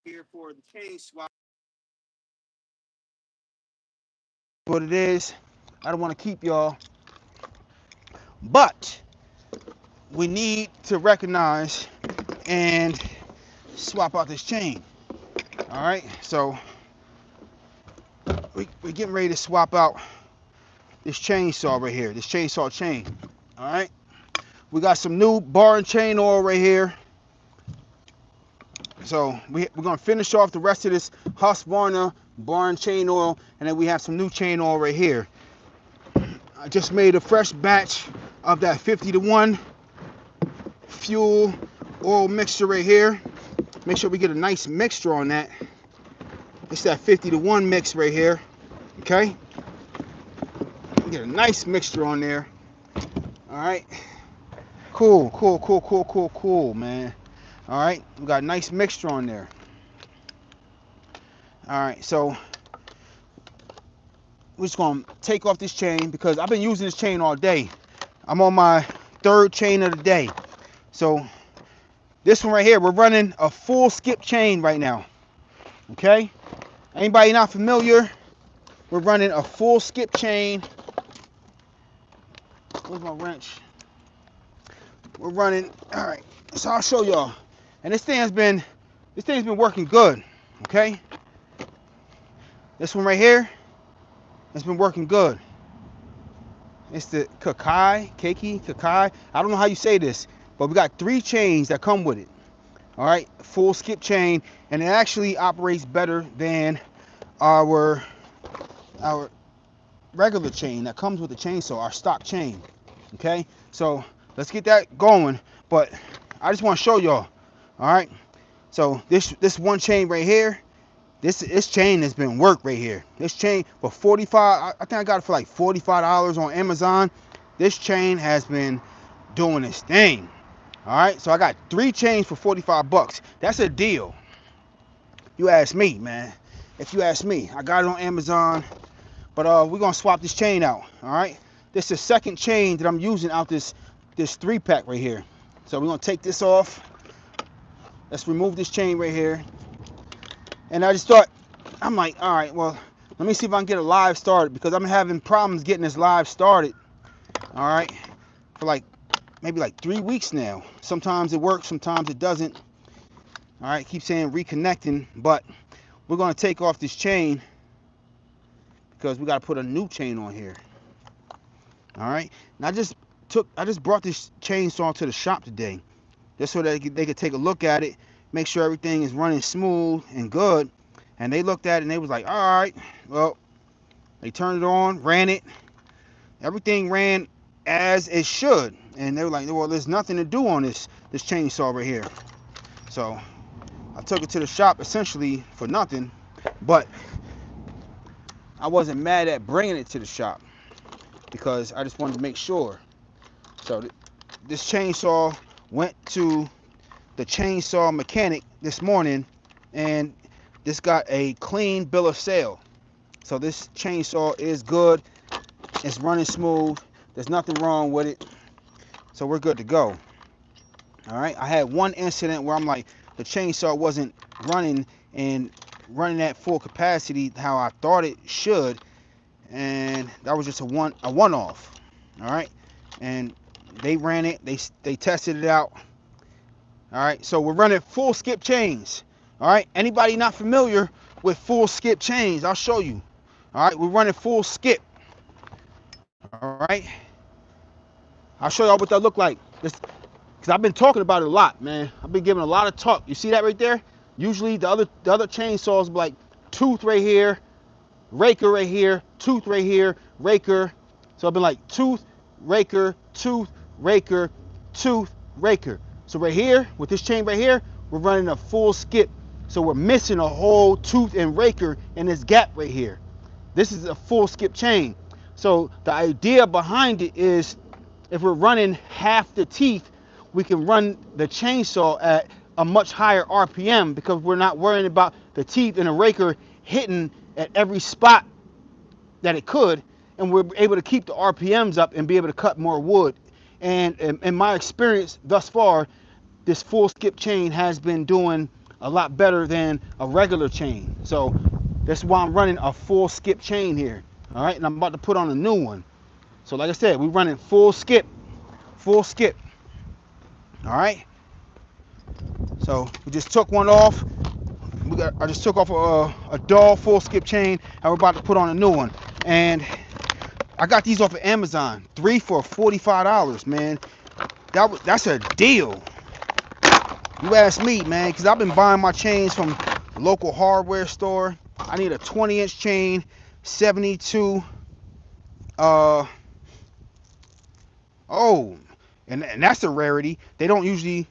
here for the chain swap. What it is, I don't want to keep y'all, but we need to recognize and swap out this chain. All right, so we're getting ready to swap out this chainsaw right here, this chainsaw chain. All right, we got some new bar and chain oil right here. So we're gonna finish off the rest of this Husqvarna bar and chain oil, and then we have some new chain oil right here. I just made a fresh batch of that 50-to-1 fuel oil mixture right here. Make sure we get a nice mixture on that. It's that 50-to-1 mix right here. Okay, get a nice mixture on there. All right, cool, man. All right, we got a nice mixture on there. All right, so we're just gonna take off this chain because I've been using this chain all day. I'm on my third chain of the day. So this one right here, we're running a full skip chain right now. Okay, anybody not familiar, we're running a full skip chain. Where's my wrench? We're running, all right, so I'll show y'all. And this thing's been working good. Okay, this one right here, it's been working good. It's the Kakai. I don't know how you say this, but we got 3 chains that come with it. All right, full skip chain, and it actually operates better than our regular chain that comes with the chainsaw, our stock chain. Okay, so let's get that going. But I just want to show y'all. All right, so this one chain right here, this chain has been worked right here. This chain for 45, I think I got it for like $45 on Amazon. This chain has been doing its thing. All right, so I got 3 chains for 45 bucks. That's a deal. You ask me, man. If you ask me, I got it on Amazon. But we're gonna swap this chain out. All right, this is the second chain that I'm using out this 3-pack right here. So we're gonna take this off. Let's remove this chain right here. And I just thought, I'm like, all right, well, let me see if I can get a live started because I'm having problems getting this live started. All right, for like maybe like 3 weeks now. Sometimes it works, sometimes it doesn't. All right, keep saying reconnecting, but we're gonna take off this chain because we gotta put a new chain on here. All right, and I just brought this chainsaw to the shop today, just so that they could take a look at it, make sure everything is running smooth and good. And they looked at it and they was like, all right, well, they turned it on, ran it, everything ran as it should. And they were like, well, there's nothing to do on this chainsaw right here. So I took it to the shop essentially for nothing, but I wasn't mad at bringing it to the shop because I just wanted to make sure. So this chainsaw went to the chainsaw mechanic this morning, and this got a clean bill of sale. So this chainsaw is good. It's running smooth. There's nothing wrong with it. So we're good to go. All right. I had one incident where I'm like, the chainsaw wasn't running at full capacity how I thought it should, and that was just a one-off. All right. And they ran it. They tested it out. All right. So we're running full skip chains. All right. Anybody not familiar with full skip chains? I'll show you. All right. We're running full skip. All right. I'll show y'all what that look like. Because I've been talking about it a lot, man. I've been giving a lot of talk. You see that right there? Usually the other chainsaws be like tooth right here, raker right here, tooth right here, raker. So I've been like tooth, raker, tooth, raker, tooth, raker. So right here, with this chain right here, we're running a full skip. So we're missing a whole tooth and raker in this gap right here. This is a full skip chain. So the idea behind it is if we're running half the teeth, we can run the chainsaw at a much higher RPM because we're not worrying about the teeth and the raker hitting at every spot that it could, and we're able to keep the RPMs up and be able to cut more wood. And in my experience thus far, this full skip chain has been doing a lot better than a regular chain. So that's why I'm running a full skip chain here. All right, and I'm about to put on a new one. So like I said, we're running full skip. All right. So we just took one off. I just took off a dull full skip chain, and we're about to put on a new one. And I got these off of Amazon, 3 for $45, man. That's a deal. You ask me, man, because I've been buying my chains from the local hardware store. I need a 20-inch chain, 72. Oh, and that's a rarity. They don't usually.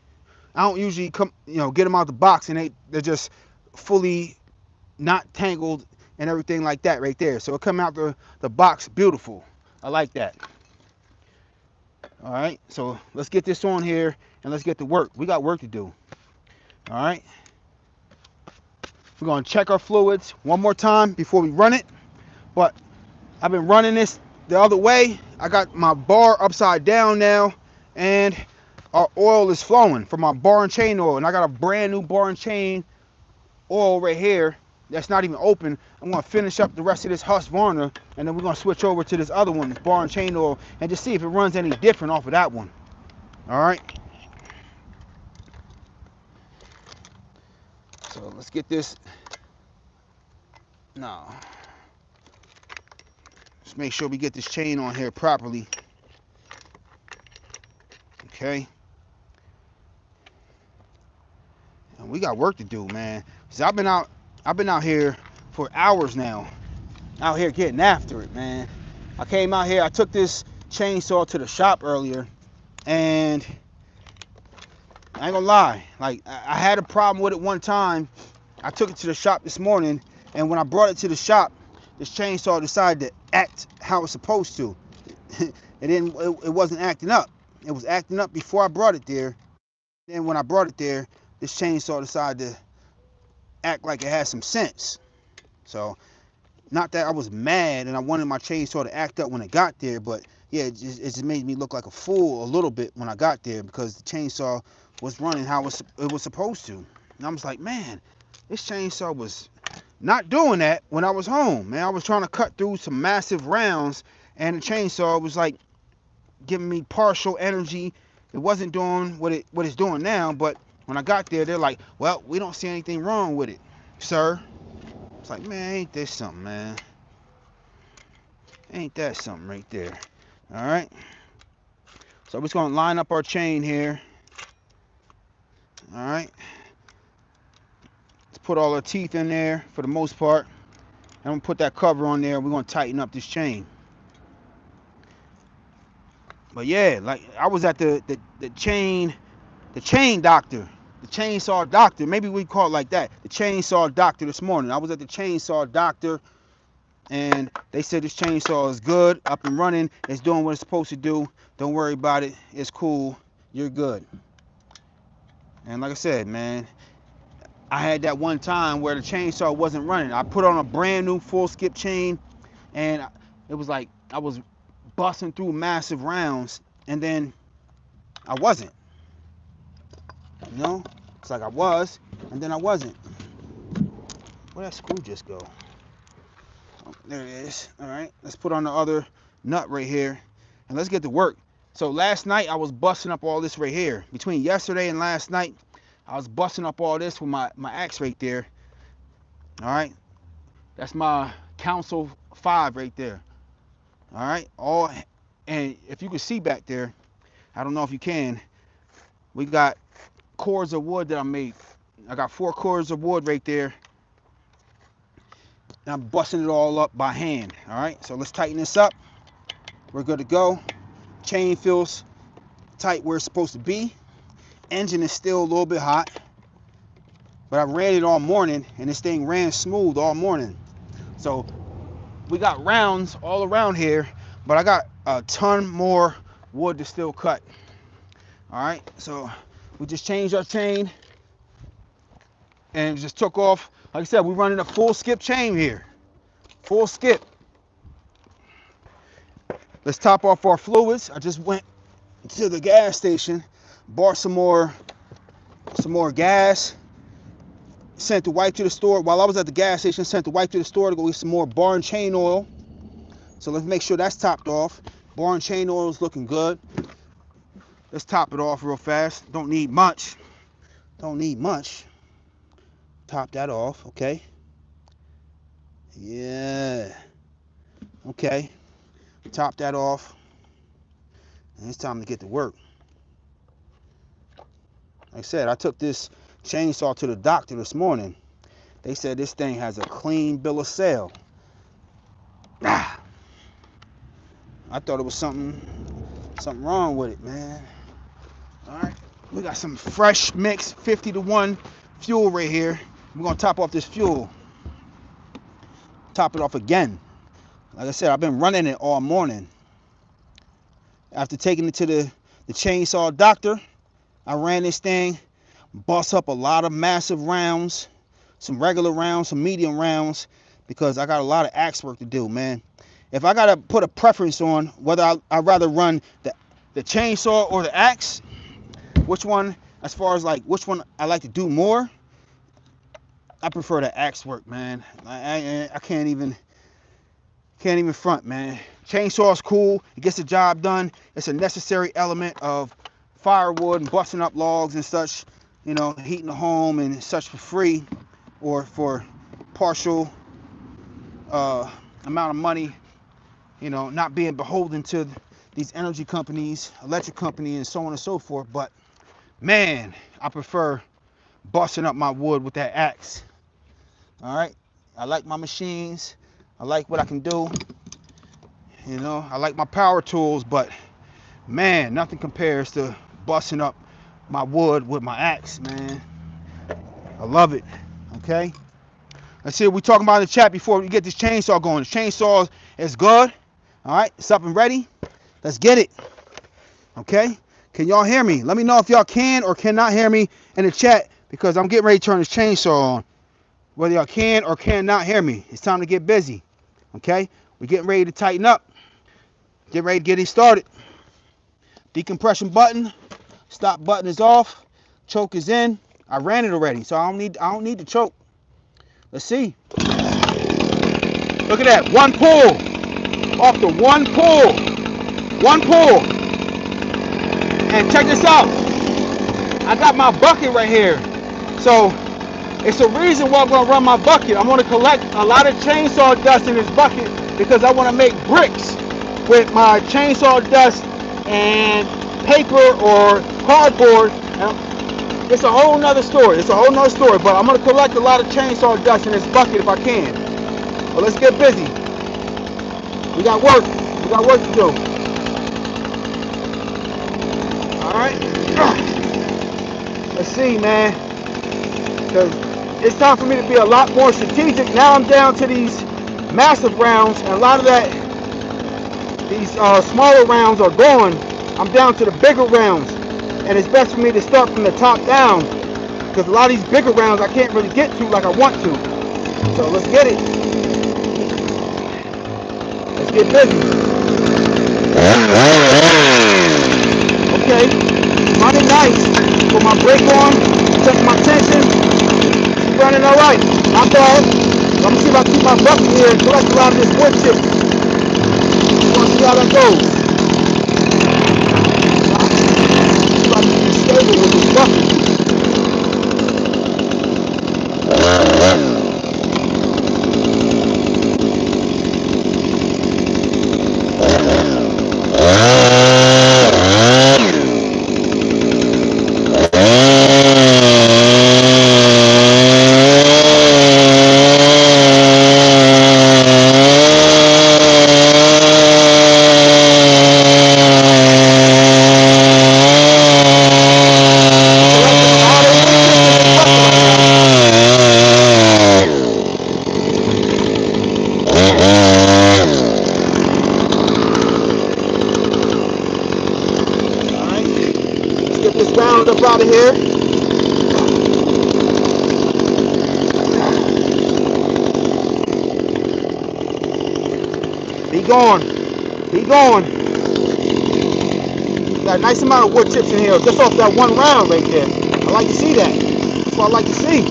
I don't usually come, get them out the box, and they're just fully not tangled and everything like that right there. So it come out the box beautiful. I like that. All right, so let's get this on here and let's get to work. We got work to do. All right, we're gonna check our fluids one more time before we run it. But I've been running this the other way. I got my bar upside down now, and our oil is flowing from my bar and chain oil, and I got a brand new bar and chain oil right here that's not even open. I'm gonna finish up the rest of this Husqvarna, and then we're gonna switch over to this other one, this bar and chain oil, and just see if it runs any different off of that one. All right, so let's get this now. Let's make sure we get this chain on here properly. Okay, and we got work to do, man. So I've been out here for hours now, out here getting after it, man. I came out here, I took this chainsaw to the shop earlier, and I ain't gonna lie, like, I had a problem with it one time. I took it to the shop this morning, and when I brought it to the shop, this chainsaw decided to act how it's supposed to. It wasn't acting up. It was acting up before I brought it there. Then when I brought it there, this chainsaw decided to act like it had some sense. So, not that I was mad and I wanted my chainsaw to act up when it got there, but yeah, it just made me look like a fool a little bit when I got there, because the chainsaw was running how it was supposed to. And I was like, man, this chainsaw was not doing that when I was home, man. I was trying to cut through some massive rounds, and the chainsaw was like giving me partial energy. It wasn't doing what it's doing now, but when I got there, they're like, well, we don't see anything wrong with it, sir. It's like, man, ain't this something, man? Ain't that something right there? All right. So we're just going to line up our chain here. All right. Let's put all our teeth in there for the most part. And I'm going to put that cover on there. We're going to tighten up this chain. But yeah, like, I was at the chain doctor. The chainsaw doctor, maybe we call it like that. The chainsaw doctor this morning. I was at the chainsaw doctor, and they said this chainsaw is good, up and running. It's doing what it's supposed to do. Don't worry about it. It's cool. You're good. And like I said, man, I had that one time where the chainsaw wasn't running. I put on a brand new full skip chain, and it was like I was busting through massive rounds, and then I wasn't. You know, it's like I was, and then I wasn't. Where'd that screw just go? Oh, there it is. All right, let's put on the other nut right here, and let's get to work. So last night I was busting up all this right here. Between yesterday and last night, I was busting up all this with my axe right there. All right, that's my Council 5 right there. All right, and if you can see back there, I don't know if you can, we got cords of wood that I made. I got 4 cords of wood right there, and I'm busting it all up by hand. All right, so let's tighten this up. We're good to go. Chain feels tight where it's supposed to be. Engine is still a little bit hot, but I ran it all morning, and this thing ran smooth all morning. So we got rounds all around here, but I got a ton more wood to still cut. All right, so we just changed our chain and just took off. Like I said, we're running a full skip chain here. Full skip. Let's top off our fluids. I just went to the gas station, bought some more gas, sent the wife to the store. While I was at the gas station, sent the wife to the store to go get some more bar and chain oil. So let's make sure that's topped off. Bar and chain oil is looking good. Let's top it off real fast. Don't need much. Don't need much. Top that off, okay? Yeah. Okay. Top that off. And it's time to get to work. Like I said, I took this chainsaw to the doctor this morning. They said this thing has a clean bill of sale. Ah. I thought it was something wrong with it, man. All right, we got some fresh mix 50 to 1 fuel right here. We're gonna top off this fuel. Top it off again. Like I said, I've been running it all morning. After taking it to the chainsaw doctor, I ran this thing, bust up a lot of massive rounds, some regular rounds, some medium rounds, because I got a lot of axe work to do, man. If I gotta put a preference on whether I'd rather run the chainsaw or the axe, which one, as far as like which one I like to do more, I prefer the axe work, man. I can't even front, man. Chainsaw's cool, it gets the job done. It's a necessary element of firewood and busting up logs and such, you know, heating the home and such for free or for partial amount of money, you know, not being beholden to these energy companies, electric companies, and so on and so forth. But man, I prefer busting up my wood with that axe. All right, I like my machines, I like what I can do, you know, I like my power tools, but man, nothing compares to busting up my wood with my axe, man. I love it. Okay, let's see what we're talking about in the chat before we get this chainsaw going. The chainsaw is good. All right, it's up and ready. Let's get it. Okay, can y'all hear me? Let me know if y'all can or cannot hear me in the chat, because I'm getting ready to turn this chainsaw on. Whether y'all can or cannot hear me, it's time to get busy. Okay, we're getting ready to tighten up. Get ready to get it started. Decompression button, stop button is off, choke is in. I ran it already, so I don't need to choke. Let's see. Look at that, one pull. Off the one pull. One pull. And check this out. I got my bucket right here. So it's a reason why I'm gonna run my bucket. I'm gonna collect a lot of chainsaw dust in this bucket because I wanna make bricks with my chainsaw dust and paper or cardboard. It's a whole nother story. It's a whole nother story, but I'm gonna collect a lot of chainsaw dust in this bucket if I can. But let's get busy. We got work. We got work to do. All right. Let's see, man. Because it's time for me to be a lot more strategic. Now I'm down to these massive rounds, and a lot of these smaller rounds are gone. I'm down to the bigger rounds, and it's best for me to start from the top down, because a lot of these bigger rounds I can't really get to like I want to. So let's get it. Let's get busy. Okay, running nice. Put my brake on, check my tension. It's running all right. Not bad. I'm gonna see if I keep my bucket here and collect a lot of this wood chip. I want to see how that goes. See if I can be stable with this bucket. Up out of here. Be gone. Be gone. Got a nice amount of wood chips in here just off that one round right there. I like to see that. That's what I like to see.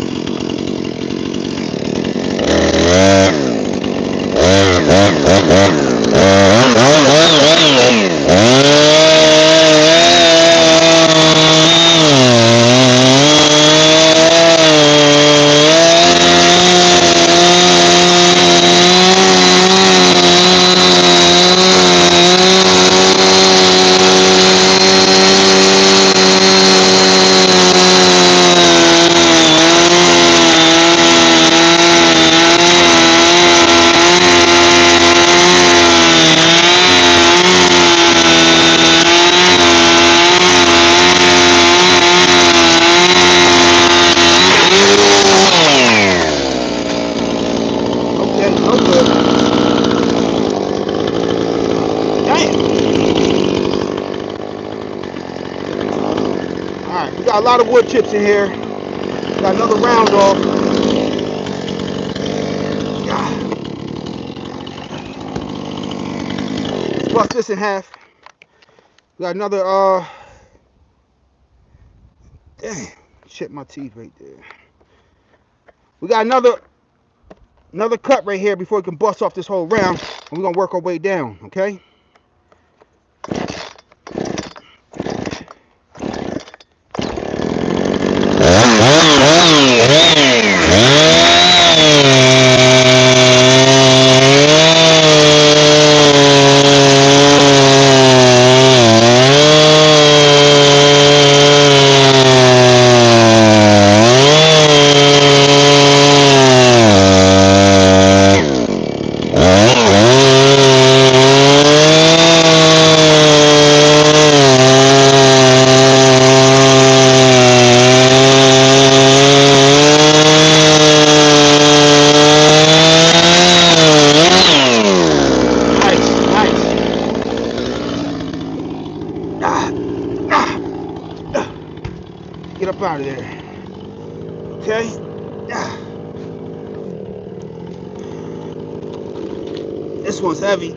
Alright, we got a lot of wood chips in here. Got another round off. Let's bust this in half. We got another, dang, chipped my teeth right there. We got another cut right here before we can bust off this whole round. And we're going to work our way down, okay? Get up out of there. Okay? This one's heavy.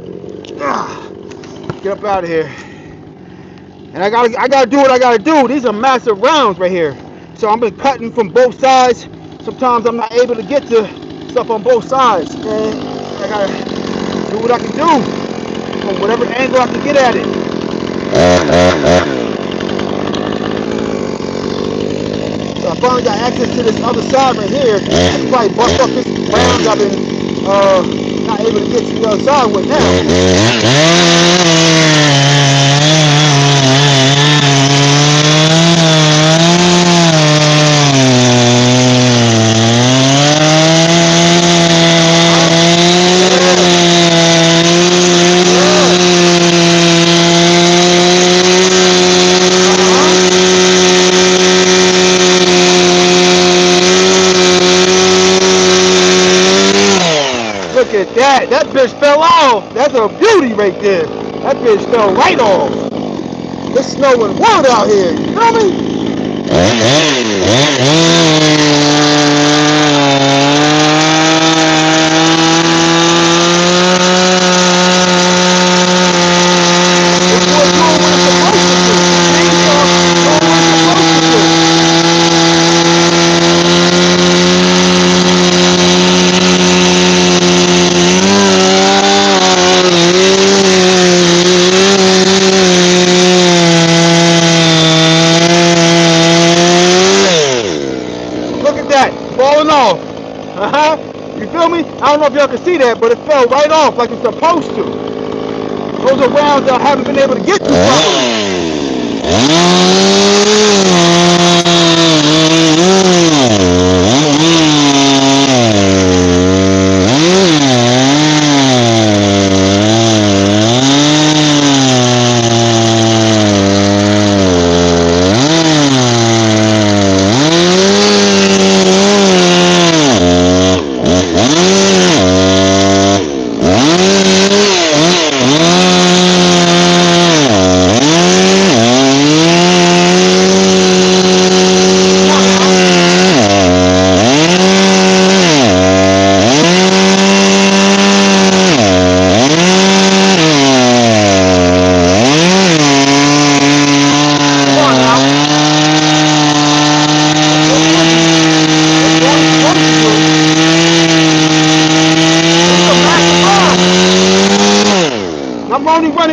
Get up out of here. And I gotta do what I gotta do. These are massive rounds right here. So I've been cutting from both sides. Sometimes I'm not able to get to stuff on both sides. And I gotta do what I can do from whatever angle I can get at it. So I finally got access to this other side right here. I can probably bust up this round I've been not able to get to the other side with now. Look at that. That bitch fell off. That's a beauty right there. That bitch fell right off. It's snowing wood out here. You feel me? Falling off. You feel me? I don't know if y'all can see that, but it fell right off like it's supposed to. Those are rounds that I haven't been able to get to properly.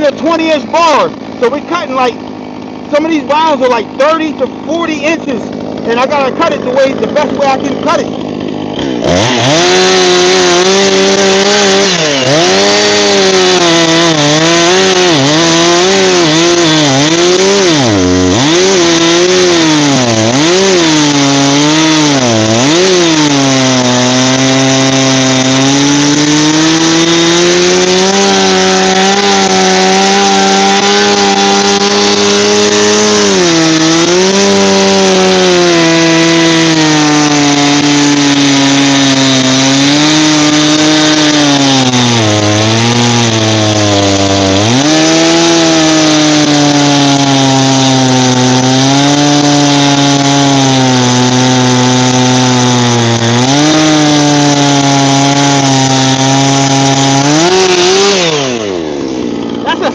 a 20-inch bar. So we're cutting like, some of these rounds are like 30 to 40 inches. And I gotta cut it the best way I can cut it.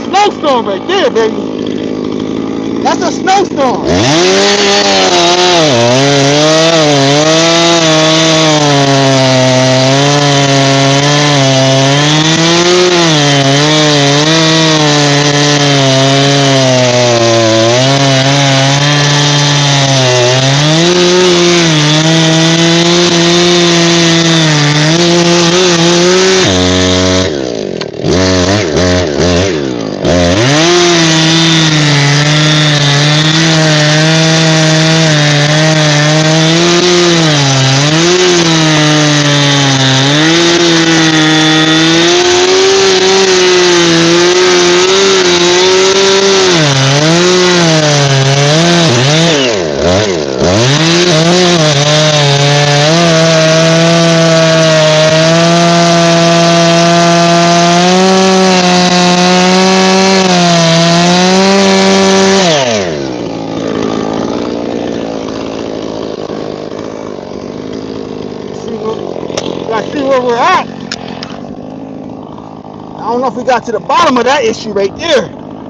Snowstorm right there, baby. That's a snowstorm. Gotta see where we're at. I don't know if we got to the bottom of that issue right there.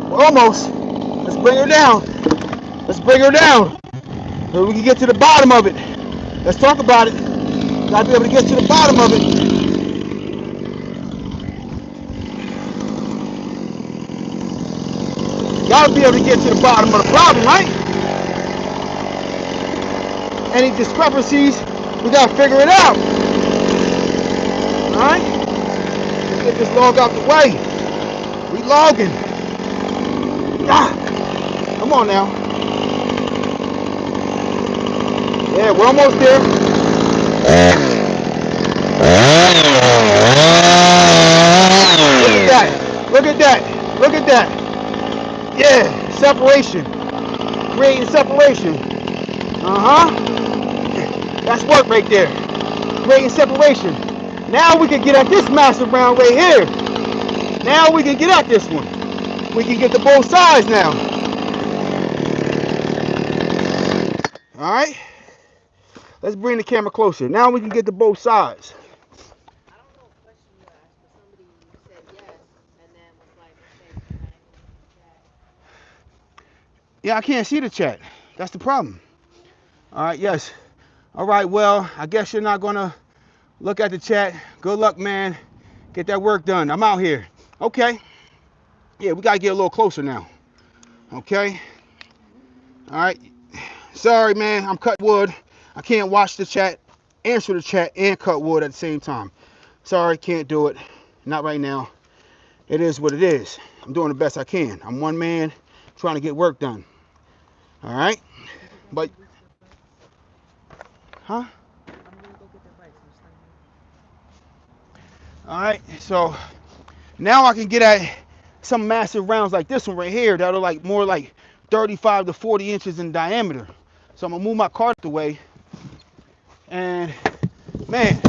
We're almost. Let's bring her down. Let's bring her down. So we can get to the bottom of it. Let's talk about it. Gotta be able to get to the bottom of it. Gotta be able to get to the bottom of the problem, right? Any discrepancies, we gotta figure it out. Alright? Let's get this log out the way. We logging. Ah, come on now. Yeah, we're almost there. Look at that. Look at that. Look at that. Yeah, separation. Creating separation. That's work right there. Creating separation. Now we can get at this massive round right here. Now we can get at this one. We can get to both sides now. Alright? Let's bring the camera closer. Now we can get to both sides. I don't know what question you asked, but somebody said yes and then was like, okay, can I chat? Yeah, I can't see the chat. That's the problem. Alright, yes. Alright, well, I guess you're not gonna look at the chat. Good luck, man. Get that work done. I'm out here. Okay. Yeah, we gotta get a little closer now. Okay. Alright. Sorry, man. I'm cutting wood. I can't watch the chat, answer the chat, and cut wood at the same time. Sorry, can't do it. Not right now. It is what it is. I'm doing the best I can. I'm one man trying to get work done. Alright? But, huh? Alright, so now I can get at some massive rounds like this one right here that are like more like 35 to 40 inches in diameter. So I'm gonna move my cart away, and man,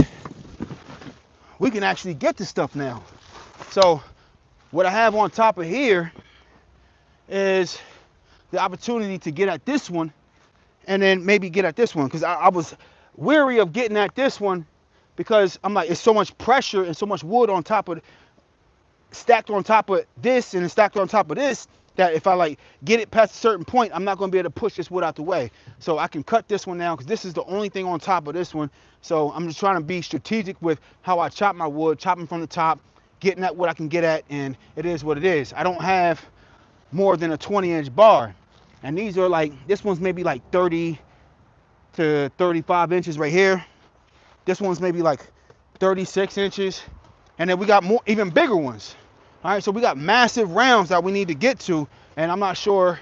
we can actually get this stuff now. So what I have on top of here is the opportunity to get at this one and then maybe get at this one, because I was weary of getting at this one because I'm like, it's so much pressure and so much wood on top of stacked on top of this and stacked on top of this, that if I like get it past a certain point, I'm not going to be able to push this wood out the way. So I can cut this one now because this is the only thing on top of this one. So I'm just trying to be strategic with how I chop my wood, chopping from the top, getting at what I can get at, and it is what it is. I don't have more than a 20-inch bar, and these are like, this one's maybe like 30 to 35 inches right here. This one's maybe like 36 inches, and then we got more, even bigger ones. All right, so we got massive rounds that we need to get to, and I'm not sure,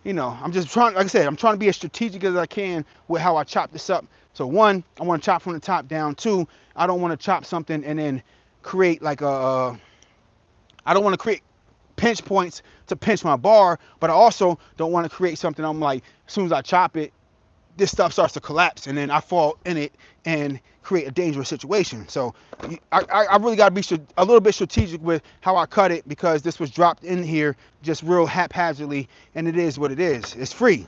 you know, I'm just trying, like I said, I'm trying to be as strategic as I can with how I chop this up. So one, I want to chop from the top down. Two, I don't want to chop something and then create like I don't want to create pinch points to pinch my bar, but I also don't want to create something I'm like, as soon as I chop it, this stuff starts to collapse and then I fall in it and create a dangerous situation. So I really got to be a little bit strategic with how I cut it, because this was dropped in here just real haphazardly, and it is what it is. It's free.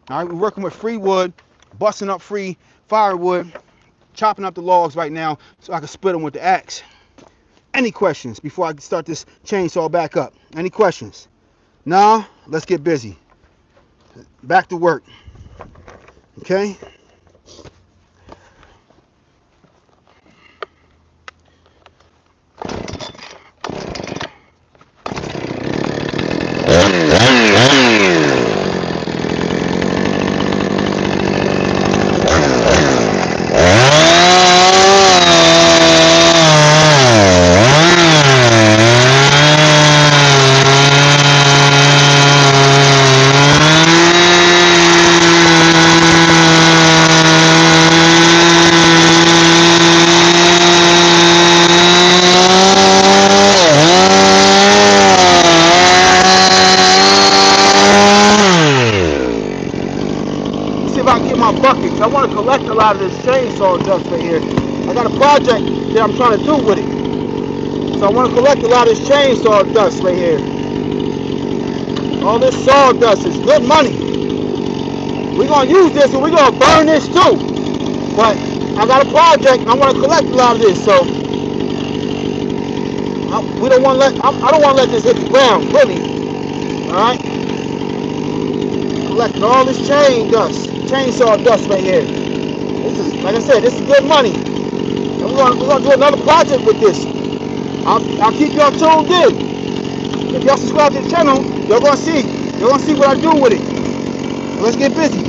All right, we're working with free wood, busting up free firewood, chopping up the logs right now so I can split them with the axe. Any questions before I start this chainsaw back up? Any questions? Nah, let's get busy. Back to work. Okay? See if I can get my buckets. I want to collect a lot of this chainsaw dust right here. I got a project that I'm trying to do with it. So I want to collect a lot of this chainsaw dust right here. All this sawdust is good money. We're going to use this and we're going to burn this too. But I got a project and I want to collect a lot of this. So I don't want to let this hit the ground, really. Alright? Collecting all this chainsaw dust right here. This is, like I said, this is good money. And we're gonna do another project with this. I'll keep y'all tuned in. If y'all subscribe to the channel, y'all gonna see what I do with it. So let's get busy.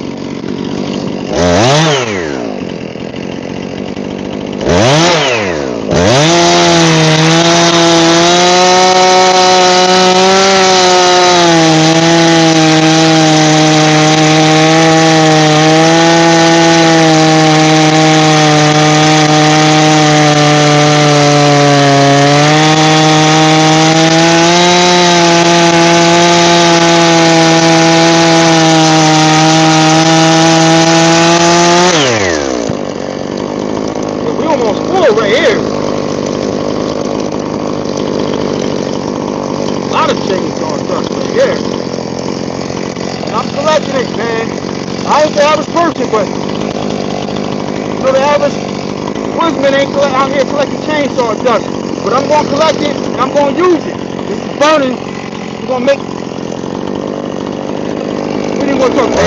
Right here. A lot of chainsaw dust right here. And I'm collecting it, man. I ain't the average person, but you know, the average woodsman ain't out here collecting chainsaw dust. But I'm gonna collect it and I'm gonna use it. This is burning. We're gonna make. We didn't want to talk about it.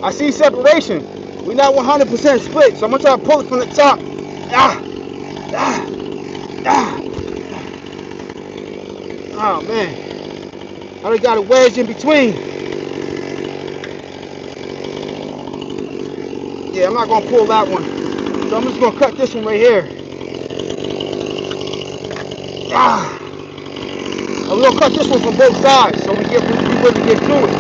I see separation. We're not 100% split, so I'm gonna try to pull it from the top. Ah, ah, ah. Oh man, I already got a wedge in between. Yeah, I'm not gonna pull that one, so I'm just gonna cut this one right here. Ah, I'm gonna cut this one from both sides, so we really get through it.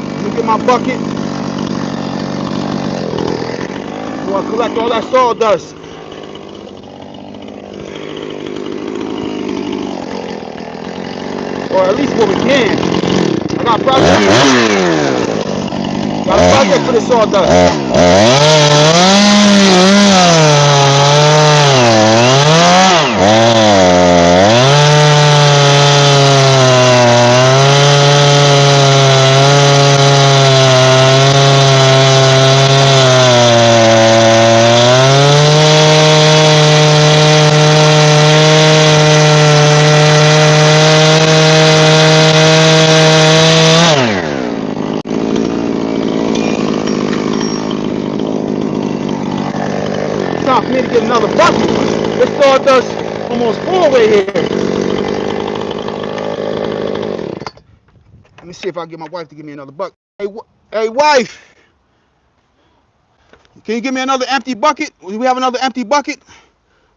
Let me get my bucket. I want to collect all that sawdust. Or at least what we can. I got a project. Got a project for the sawdust. Time for me to get another bucket. This sawdust almost full right here. Let me see if I can get my wife to give me another bucket. Hey, wife, can you give me another empty bucket? Do we have another empty bucket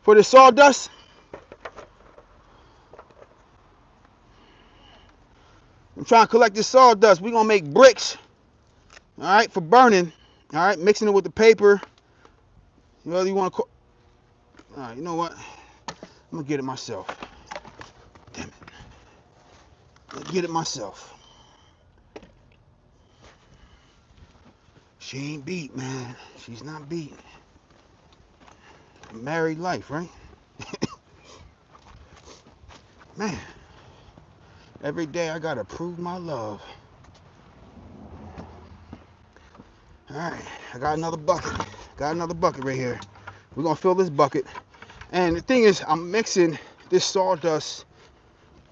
for the sawdust? I'm trying to collect this sawdust. We're gonna make bricks, all right, for burning. All right, mixing it with the paper. Whether you want to. All right, you know what? I'm gonna get it myself. Damn it. I'll get it myself. She ain't beat, man. She's not beat. Married life, right? Man, every day I gotta prove my love. All right, I got another bucket. Got another bucket right here. We're gonna fill this bucket. And the thing is, I'm mixing this sawdust,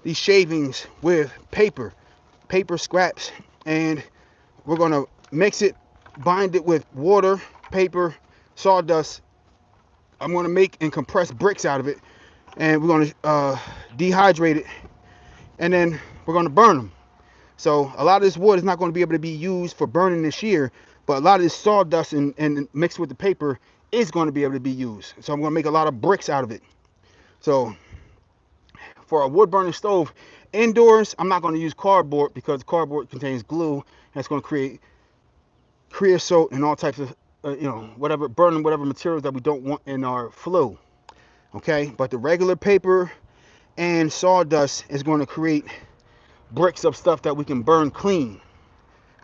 these shavings, with paper scraps, and we're gonna mix it, bind it with water, paper, sawdust. I'm gonna make and compress bricks out of it, and we're gonna dehydrate it, and then we're gonna burn them. So a lot of this wood is not going to be able to be used for burning this year, but a lot of this sawdust and mixed with the paper is going to be able to be used. So I'm going to make a lot of bricks out of it. So for a wood burning stove indoors, I'm not going to use cardboard because cardboard contains glue and it's going to create creosote and all types of whatever, burning whatever materials that we don't want in our flue. Okay, but the regular paper and sawdust is going to create bricks of stuff that we can burn clean.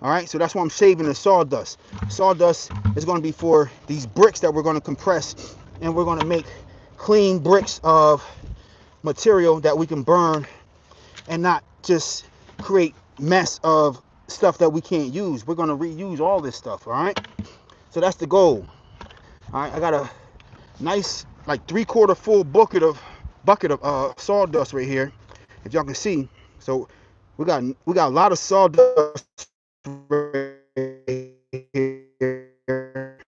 All right, so that's why I'm saving the sawdust. Sawdust is going to be for these bricks that we're going to compress, and we're going to make clean bricks of material that we can burn and not just create mess of stuff that we can't use. We're going to reuse all this stuff. All right, so that's the goal. All right, I got a nice like 3/4 full bucket of sawdust right here, if y'all can see. So we got a lot of sawdust right here.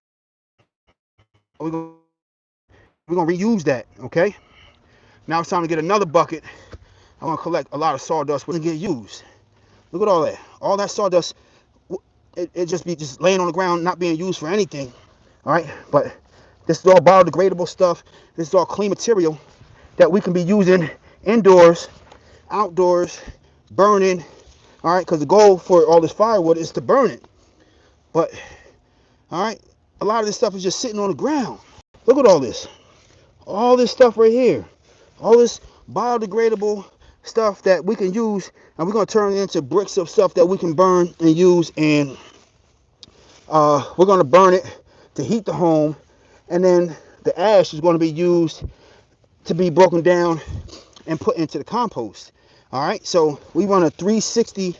We're gonna reuse that, okay? Now it's time to get another bucket. I want to collect a lot of sawdust when it get used. Look at all that. All that sawdust, it just be laying on the ground, not being used for anything. All right, but this is all biodegradable stuff. This is all clean material that we can be using indoors, outdoors, burning. All right, because the goal for all this firewood is to burn it. But, all right, a lot of this stuff is just sitting on the ground. Look at all this. All this stuff right here. All this biodegradable stuff that we can use, and we're going to turn it into bricks of stuff that we can burn and use, and we're going to burn it to heat the home, and then the ash is going to be used to be broken down and put into the compost. All right, so we run a 360,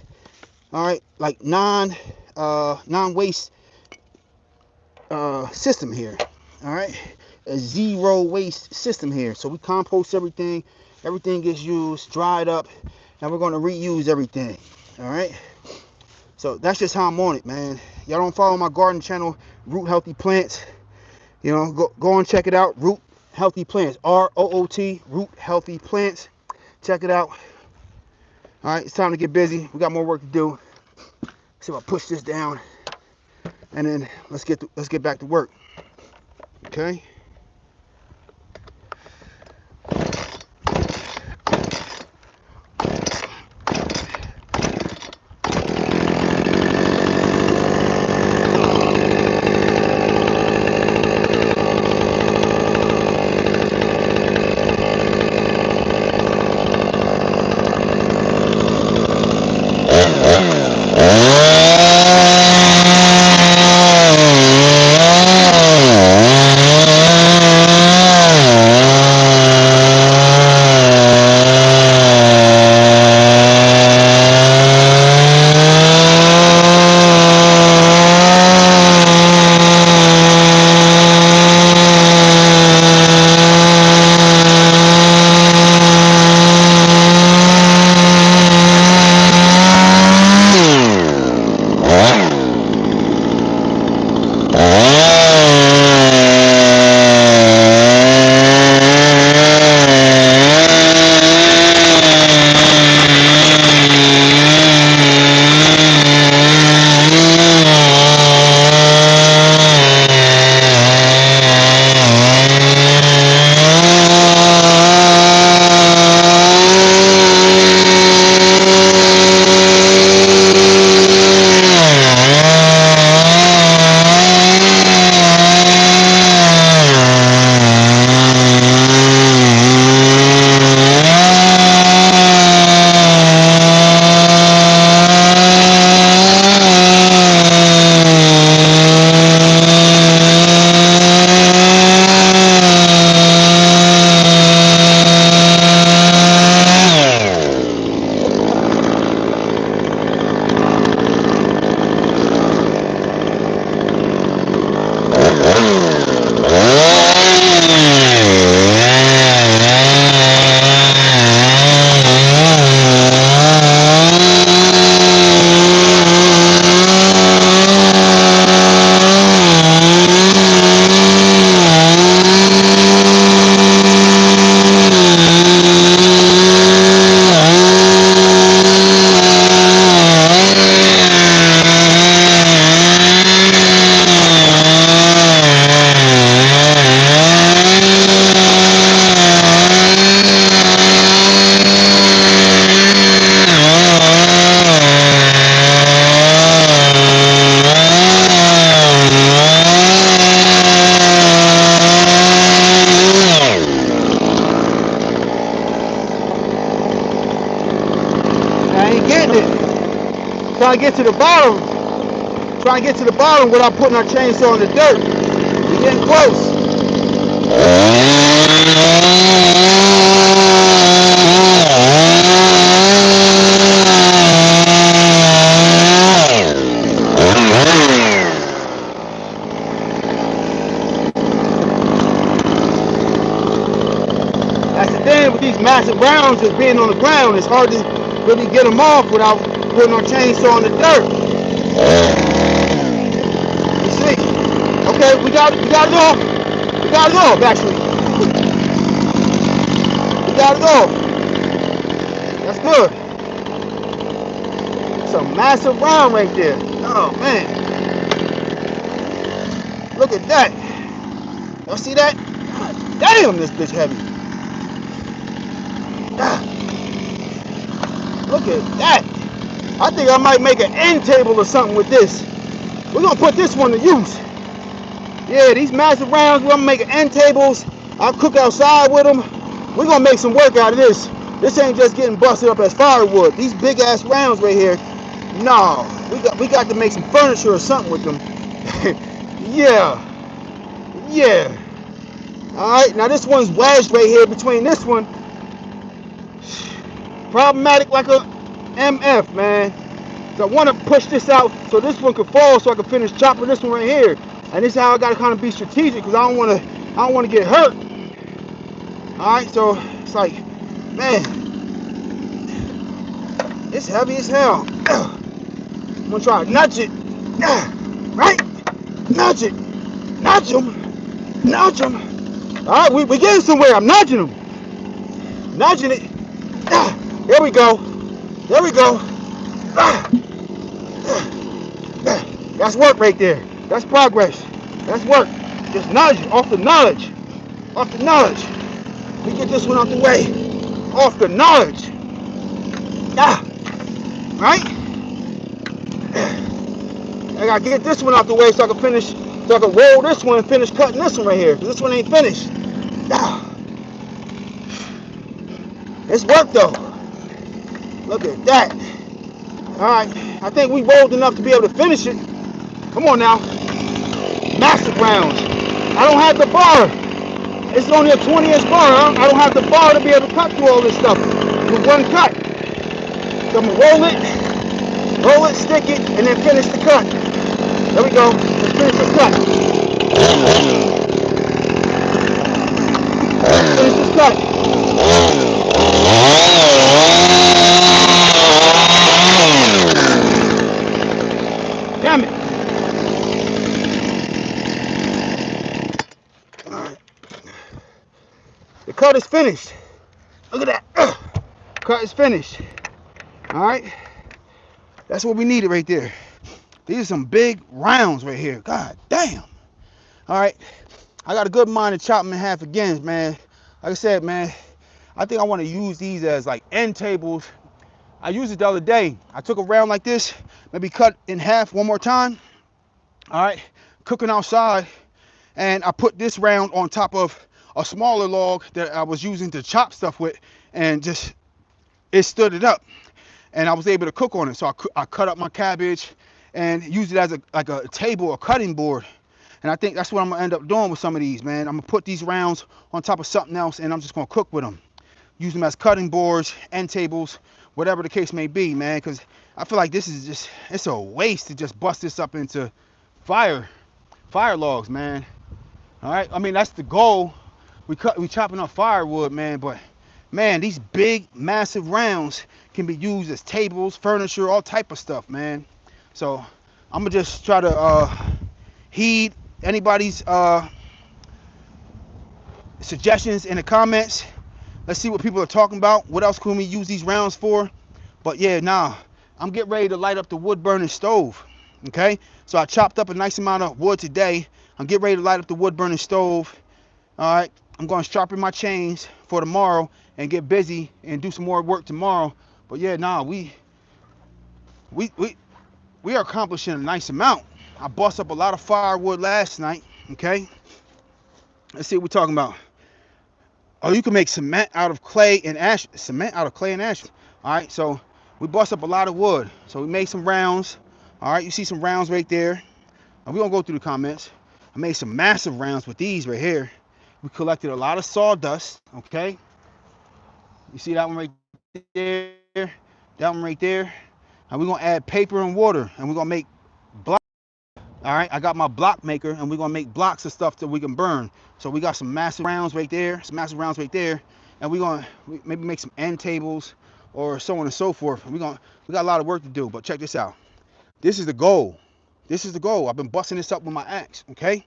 all right, like non non-waste system here. All right, a zero waste system here. So we compost everything. Everything gets used, dried up. Now we're going to reuse everything. All right. So that's just how I'm on it, man. Y'all don't follow my garden channel, Root Healthy Plants. You know, go and check it out. Root Healthy Plants. ROOT. Root Healthy Plants. Check it out. All right, it's time to get busy. We got more work to do. See if I push this down, and then let's get back to work. Okay. I ain't getting it. Trying to get to the bottom. Trying to get to the bottom without putting our chainsaw in the dirt. We're getting close. That's the thing with these massive rounds just being on the ground. It's hard to really get them off without putting our chainsaw in the dirt. You see? Okay, we got it off. We got it off, actually. We got it off. That's good. It's a massive round right there. Oh, man. Look at that. Y'all see that? God damn, this bitch heavy. Ah, look at that. I think I might make an end table or something with this. We're going to put this one to use. Yeah, these massive rounds, we're going to make end tables. I'll cook outside with them. We're going to make some work out of this. This ain't just getting busted up as firewood. These big ass rounds right here, no. We got to make some furniture or something with them. Yeah. Yeah. Alright, now this one's wedged right here between this one. Problematic like a MF, man. So I want to push this out so this one can fall so I can finish chopping this one right here. And this is how I got to kind of be strategic because I don't want to get hurt. All right, so it's like, man, it's heavy as hell. I'm gonna try to nudge it, right? Nudge it, nudge him, nudge him. All right, we getting somewhere. I'm nudging him, nudging it. There we go, there we go. That's work right there. That's progress. That's work. Just nudge off the knowledge, off the knowledge. We get this one out the way, off the knowledge. Right? I gotta get this one out the way so I can finish, so I can roll this one and finish cutting this one right here. Because this one ain't finished. It's work though. Look at that. Alright, I think we rolled enough to be able to finish it. Come on now. Massive rounds. I don't have the bar. It's only a 20-inch bar. I don't have the bar to be able to cut through all this stuff with one cut. So I'm gonna roll it, stick it, and then finish the cut. There we go. Let's finish this cut. Finish this cut. Damn it. All right. The cut is finished. Look at that. Cut is finished. All right. That's what we needed right there. These are some big rounds right here. God damn. All right. I got a good mind to chop them in half again, man. Like I said, man, I think I want to use these as like end tables. I used it the other day. I took a round like this, maybe cut in half one more time. All right. Cooking outside. And I put this round on top of a smaller log that I was using to chop stuff with, and just, it stood it up. And I was able to cook on it. So I cut up my cabbage and used it as like a table, a cutting board. And I think that's what I'm gonna end up doing with some of these, man. I'm gonna put these rounds on top of something else and I'm just gonna cook with them. Use them as cutting boards, end tables, whatever the case may be, man. Cause I feel like this is just, it's a waste to just bust this up into fire logs, man. All right, I mean, that's the goal. We chopping up firewood, man, but man, these big, massive rounds can be used as tables, furniture, all type of stuff, man. So I'm gonna just try to heed anybody's suggestions in the comments. Let's see what people are talking about. What else can we use these rounds for? But yeah, I'm getting ready to light up the wood burning stove. Okay, so I chopped up a nice amount of wood today. I'm getting ready to light up the wood burning stove. All right, I'm going to sharpen my chains for tomorrow and get busy and do some more work tomorrow. But yeah, we are accomplishing a nice amount. I bust up a lot of firewood last night. Okay, let's see what we're talking about. Oh, you can make cement out of clay and ash. Cement out of clay and ash. All right, so we bust up a lot of wood. So we made some rounds. All right, you see some rounds right there. And we're going to go through the comments. I made some massive rounds with these right here. We collected a lot of sawdust, okay? You see that one right there? That one right there. And we're going to add paper and water. And we're going to make blocks. All right, I got my block maker. And we're going to make blocks of stuff that we can burn. So we got some massive rounds right there. Some massive rounds right there. And we're going to maybe make some end tables or so on and so forth. We got a lot of work to do. But check this out. This is the goal. This is the goal. I've been busting this up with my axe, okay?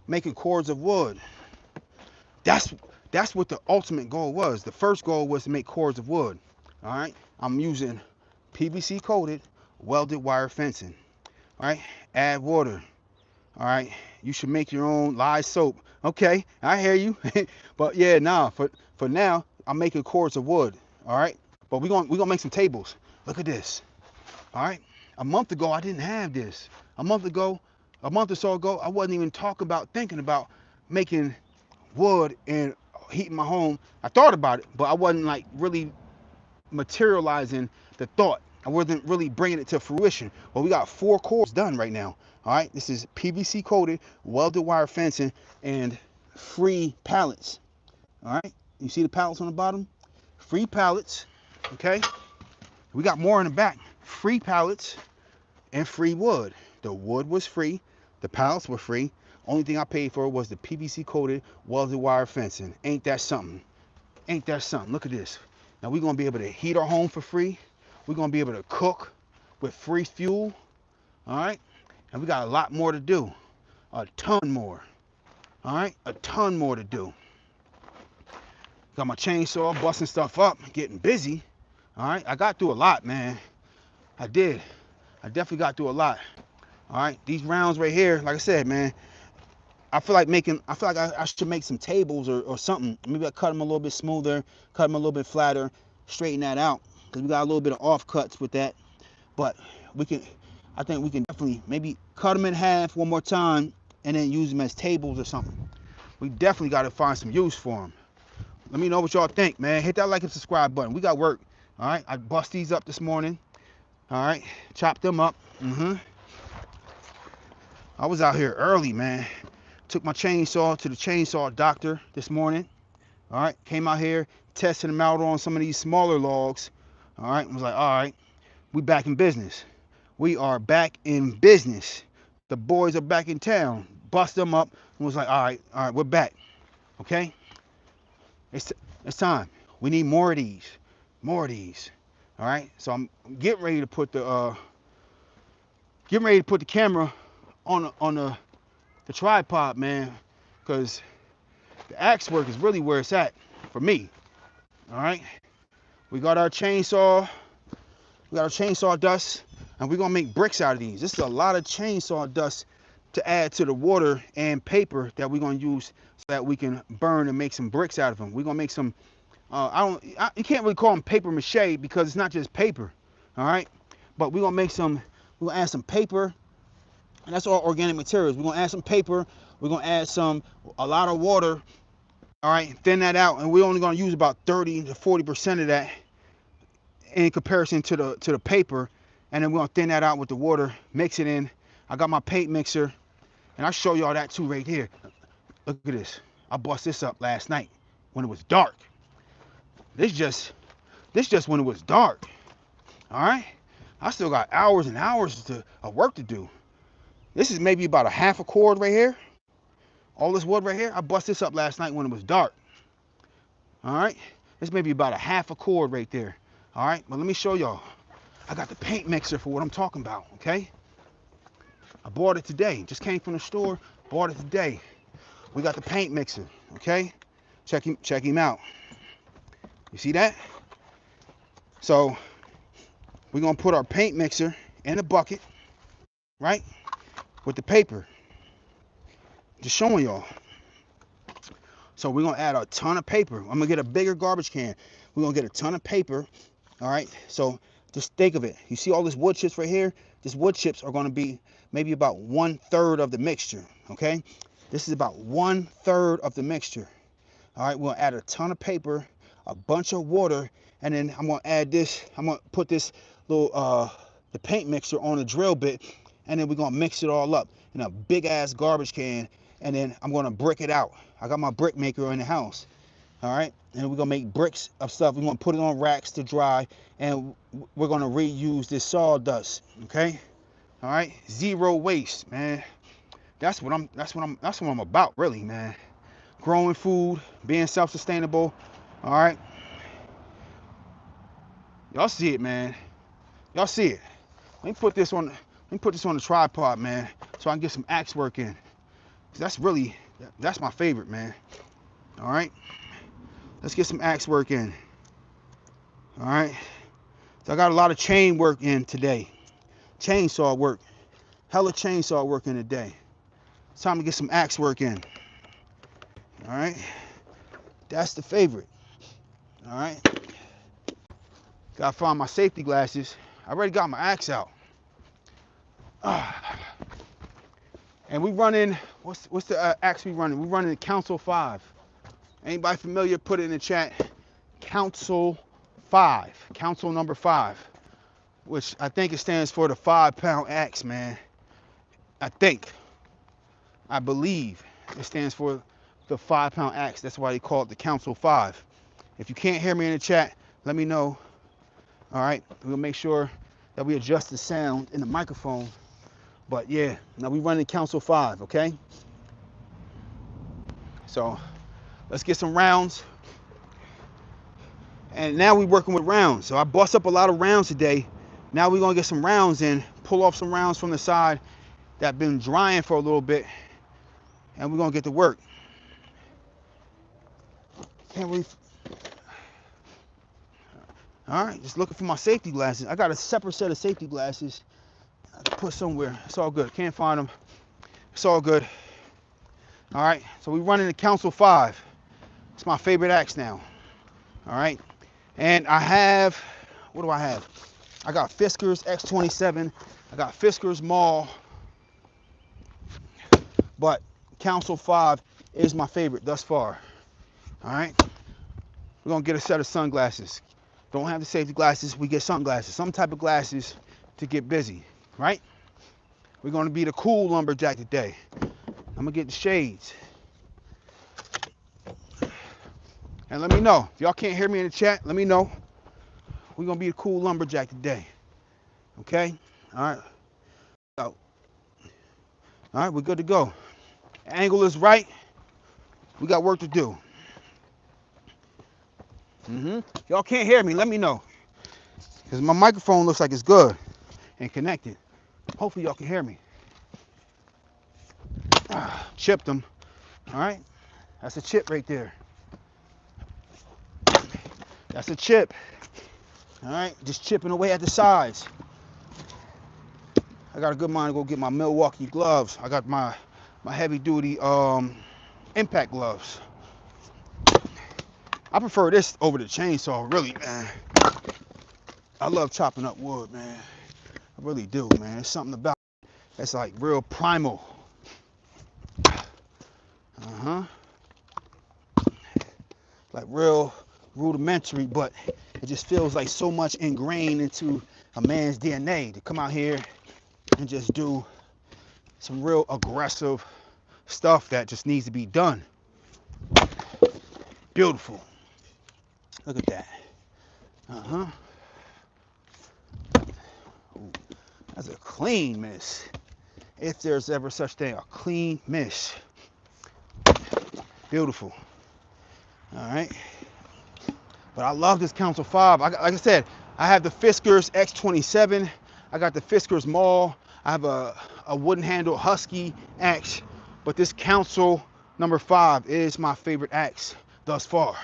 Making cords of wood. That's what the ultimate goal was. The first goal was to make cords of wood. All right? I'm using PVC coated welded wire fencing. All right? Add water. All right? You should make your own lye soap. Okay, I hear you. But yeah, for now, I'm making cords of wood. All right? But we're gonna make some tables. Look at this. All right? A month ago, I didn't have this. A month or so ago, I wasn't even thinking about making wood and heating my home. I thought about it, but I wasn't like really materializing the thought. I wasn't really bringing it to fruition. Well, we got 4 cords done right now. All right, this is PVC coated welded wire fencing and free pallets. All right, you see the pallets on the bottom? Free pallets. Okay, we got more in the back. free pallets and free wood. The wood was free, the pallets were free. Only thing I paid for was the PVC coated welded wire fencing. Ain't that something? Ain't that something? Look at this. Now we're gonna be able to heat our home for free. We're gonna be able to cook with free fuel. All right, and we got a lot more to do. A ton more. All right, a ton more to do. Got my chainsaw, busting stuff up, getting busy. All right, I got through a lot, man. I did. I definitely got through a lot. All right, these rounds right here, like I said, man, I feel like I should make some tables or something. Maybe I cut them a little bit smoother, cut them a little bit flatter, straighten that out, because we got a little bit of offcuts with that. But I think we can definitely maybe cut them in half one more time and then use them as tables or something. We definitely got to find some use for them. Let me know what y'all think, man. Hit that like and subscribe button. We got work. All right, I bust these up this morning. All right, chopped them up. I was out here early, man. Took my chainsaw to the chainsaw doctor this morning. All right, came out here, tested them out on some of these smaller logs. All right, was like, all right, we back in business. We are back in business. The boys are back in town. Bust them up and was like, all right, we're back. Okay, it's time. We need more of these, more of these. All right, so I'm getting ready to put the camera on the tripod, man, because the axe work is really where it's at for me. All right, we got our chainsaw dust, and we're gonna make bricks out of these. This is a lot of chainsaw dust to add to the water and paper that we're gonna use so that we can burn and make some bricks out of them. We're gonna make some you can't really call them paper mache because it's not just paper. All right, but we're gonna add some paper, and that's all organic materials. We're gonna add some paper, we're gonna add a lot of water. All right, thin that out, and we're only gonna use about 30 to 40% of that in comparison to the paper, and then we're gonna thin that out with the water, mix it in. I got my paint mixer, and I'll show y'all that too right here. Look at this. I bust this up last night when it was dark. This just when it was dark. All right, I still got hours and hours of work to do. This is maybe about a half a cord right here. All this wood right here, I bust this up last night when it was dark. All right, this may be about a half a cord right there. All right, but let me show y'all. I got the paint mixer for what I'm talking about, okay? I bought it today. Just came from the store, bought it today. We got the paint mixer, okay? Check him out. You see that? So we're gonna put our paint mixer in a bucket, right? With the paper. Just showing y'all. So we're gonna add a ton of paper. I'm gonna get a bigger garbage can. We're gonna get a ton of paper. All right. So just think of it. You see all this wood chips right here? These wood chips are gonna be maybe about 1/3 of the mixture. Okay. This is about 1/3 of the mixture. All right. We'll add a ton of paper, a bunch of water, and then I'm gonna add this. I'm gonna put this little the paint mixer on a drill bit, and then we're gonna mix it all up in a big ass garbage can, and then I'm gonna brick it out. I got my brick maker in the house. All right, and we're gonna make bricks of stuff. We're gonna put it on racks to dry, and we're gonna reuse this sawdust. Okay, all right, zero waste, man. That's what I'm about, really, man. Growing food, being self-sustainable. All right, y'all see it, man. Y'all see it. Let me put this on the tripod, man, so I can get some axe work in. That's my favorite, man. All right, let's get some axe work in. All right, so I got a lot of chain work in today. Chainsaw work, hella chainsaw work in today. It's time to get some axe work in. All right, that's the favorite. All right, gotta find my safety glasses. I already got my axe out. And we running, what's the axe we running? We running the Council 5. Anybody familiar, put it in the chat. Council 5, Council number 5, which I think it stands for the 5-pound axe, man. I believe it stands for the 5-pound axe. That's why they call it the Council 5. If you can't hear me in the chat, let me know. All right, we'll make sure that we adjust the sound in the microphone. But yeah, now we running Council 5, okay? So let's get some rounds. And now we're working with rounds. So I bust up a lot of rounds today. Now we're gonna get some rounds in, pull off some rounds from the side that been drying for a little bit, and we're gonna get to work. Can't really. All right, just looking for my safety glasses. I got a separate set of safety glasses I can put somewhere. It's all good. Can't find them. It's all good. All right, so we're running the Council 5. It's my favorite axe now. All right, and I have, what do I have? I got Fisker's X27. I got Fisker's Maul. But Council 5 is my favorite thus far. All right, we're gonna get a set of sunglasses. Don't have the safety glasses, we get sunglasses, some type of glasses to get busy, right? We're gonna be the cool lumberjack today. I'm gonna get the shades. And let me know, if y'all can't hear me in the chat, let me know. We're gonna be the cool lumberjack today, okay? All right, so, all right, we're good to go. Angle is right, we got work to do. If y'all can't hear me, let me know. Because my microphone looks like it's good and connected. Hopefully y'all can hear me. Chipped them. All right, that's a chip right there. That's a chip. All right, just chipping away at the sides. I got a good mind to go get my Milwaukee gloves. I got my heavy duty impact gloves. I prefer this over the chainsaw, really, man. I love chopping up wood, man. I really do, man. There's something about it that's like real primal. Like real rudimentary, but it just feels like so much ingrained into a man's DNA to come out here and just do some real aggressive stuff that just needs to be done. Beautiful. Look at that. Ooh, that's a clean miss. If there's ever such thing, a clean miss. Beautiful. All right. But I love this Council 5. Like I said, I have the Fisker's X27. I got the Fisker's Maul. I have a wooden handle Husky axe. But this Council number 5 is my favorite axe thus far.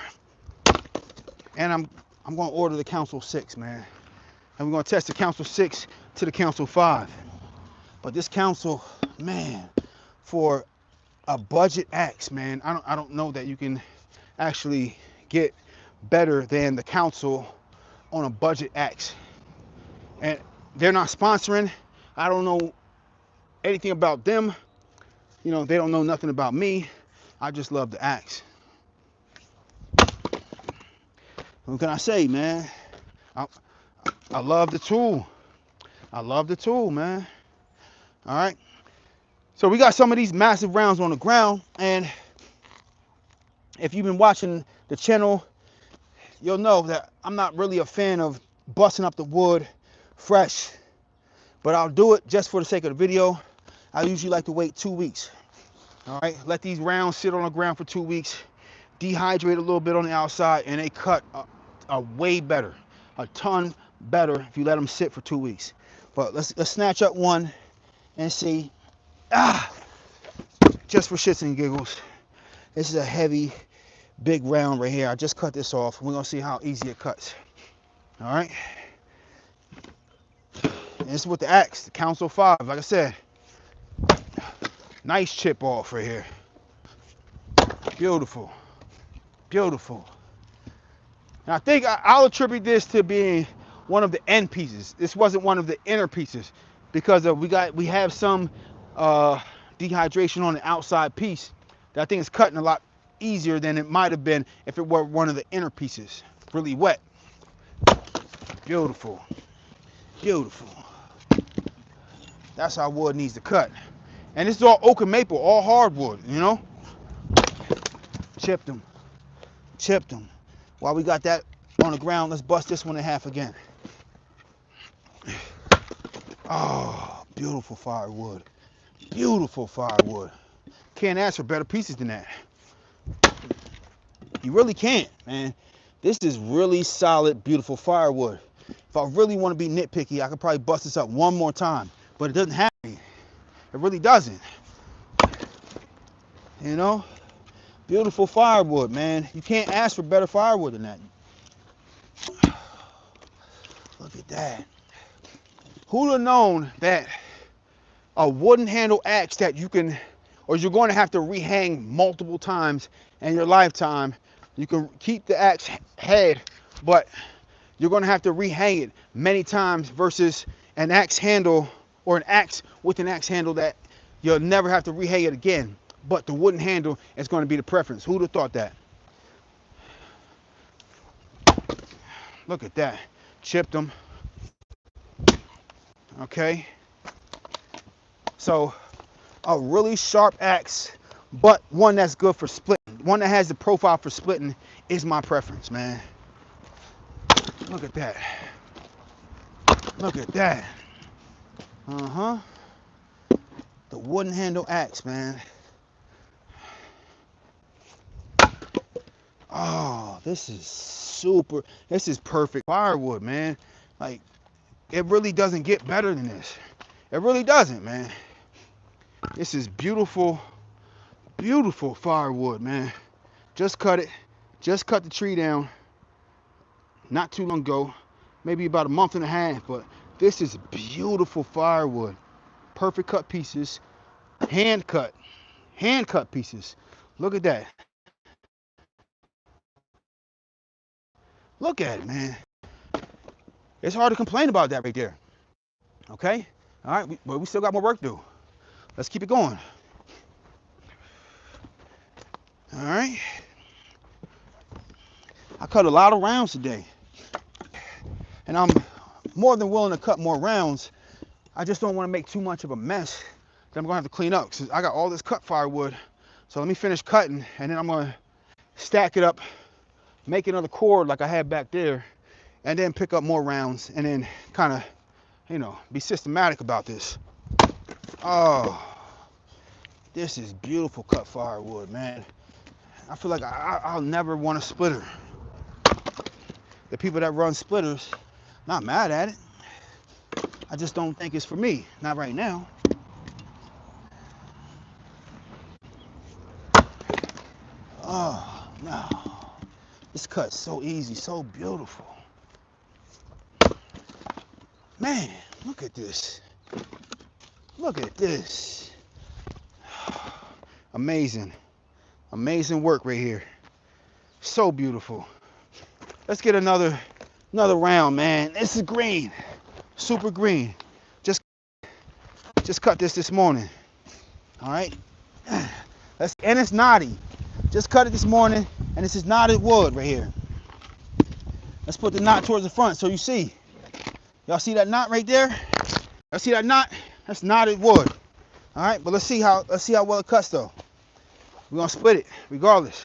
And I'm going to order the Council 6, man. And we're going to test the Council 6 to the Council 5. But this Council, man, for a budget axe, man, I don't know that you can actually get better than the Council on a budget axe. And they're not sponsoring. I don't know anything about them. You know, they don't know nothing about me. I just love the axe. What can I say, man? I love the tool. I love the tool, man. All right. So we got some of these massive rounds on the ground, and if you've been watching the channel, you'll know that I'm not really a fan of busting up the wood fresh, but I'll do it just for the sake of the video. I usually like to wait 2 weeks. All right, let these rounds sit on the ground for 2 weeks, dehydrate a little bit on the outside, and they cut a way better, a ton better if you let them sit for 2 weeks. But let's snatch up one and see. Just for shits and giggles, this is a heavy, big round right here. I just cut this off. We're gonna see how easy it cuts. All right. And this is with the axe, the Council 5. Like I said, nice chip off right here. Beautiful, beautiful. And I think I'll attribute this to being one of the end pieces. This wasn't one of the inner pieces because we have some dehydration on the outside piece that I think is cutting a lot easier than it might have been if it were one of the inner pieces. Really wet. Beautiful. Beautiful. That's how wood needs to cut. And this is all oak and maple, all hardwood, you know? Chipped them. Chipped them. While we got that on the ground, let's bust this one in half again. Oh, beautiful firewood. Beautiful firewood. Can't ask for better pieces than that. You really can't, man. This is really solid, beautiful firewood. If I really want to be nitpicky, I could probably bust this up one more time, but it doesn't have to. It really doesn't. You know? Beautiful firewood, man. You can't ask for better firewood than that. Look at that. Who'd have known that a wooden handle axe that you can, or you're going to have to rehang multiple times in your lifetime. You can keep the axe head, but you're going to have to rehang it many times versus an axe handle or an axe with an axe handle that you'll never have to rehang it again. But the wooden handle is going to be the preference. Who'd have thought that? Look at that. Chipped them. Okay. So a really sharp axe, but one that's good for splitting. One that has the profile for splitting is my preference, man. Look at that. Look at that. Uh-huh. The wooden handle axe, man. Oh, this is super. This is perfect firewood, man. Like, it really doesn't get better than this. It really doesn't, man. This is beautiful, beautiful firewood, man. Just cut it. Just cut the tree down not too long ago. Maybe about a month and a half, but this is beautiful firewood. Perfect cut pieces. Hand cut. Hand cut pieces. Look at that. Look at it, man. It's hard to complain about that right there. Okay? All right, but we still got more work to do. Let's keep it going. All right. I cut a lot of rounds today. And I'm more than willing to cut more rounds. I just don't want to make too much of a mess that I'm going to have to clean up. Because I got all this cut firewood. So let me finish cutting, and then I'm going to stack it up, make another cord like I had back there, and then pick up more rounds, and then kind of, you know, be systematic about this. Oh, this is beautiful cut firewood, man. I feel like I'll never want a splitter. The people that run splitters, not mad at it. I just don't think it's for me. Not right now. Oh, no. This cut's so easy, so beautiful. Man, look at this. Look at this. Amazing. Amazing work right here. So beautiful. Let's get another round, man. This is green. Super green. Just cut this morning. All right. And it's knotty. Just cut it this morning, and this is knotted wood right here. Let's put the knot towards the front so you see. Y'all see that knot right there? Y'all see that knot? That's knotted wood. All right, but let's see how well it cuts though. We're gonna split it regardless.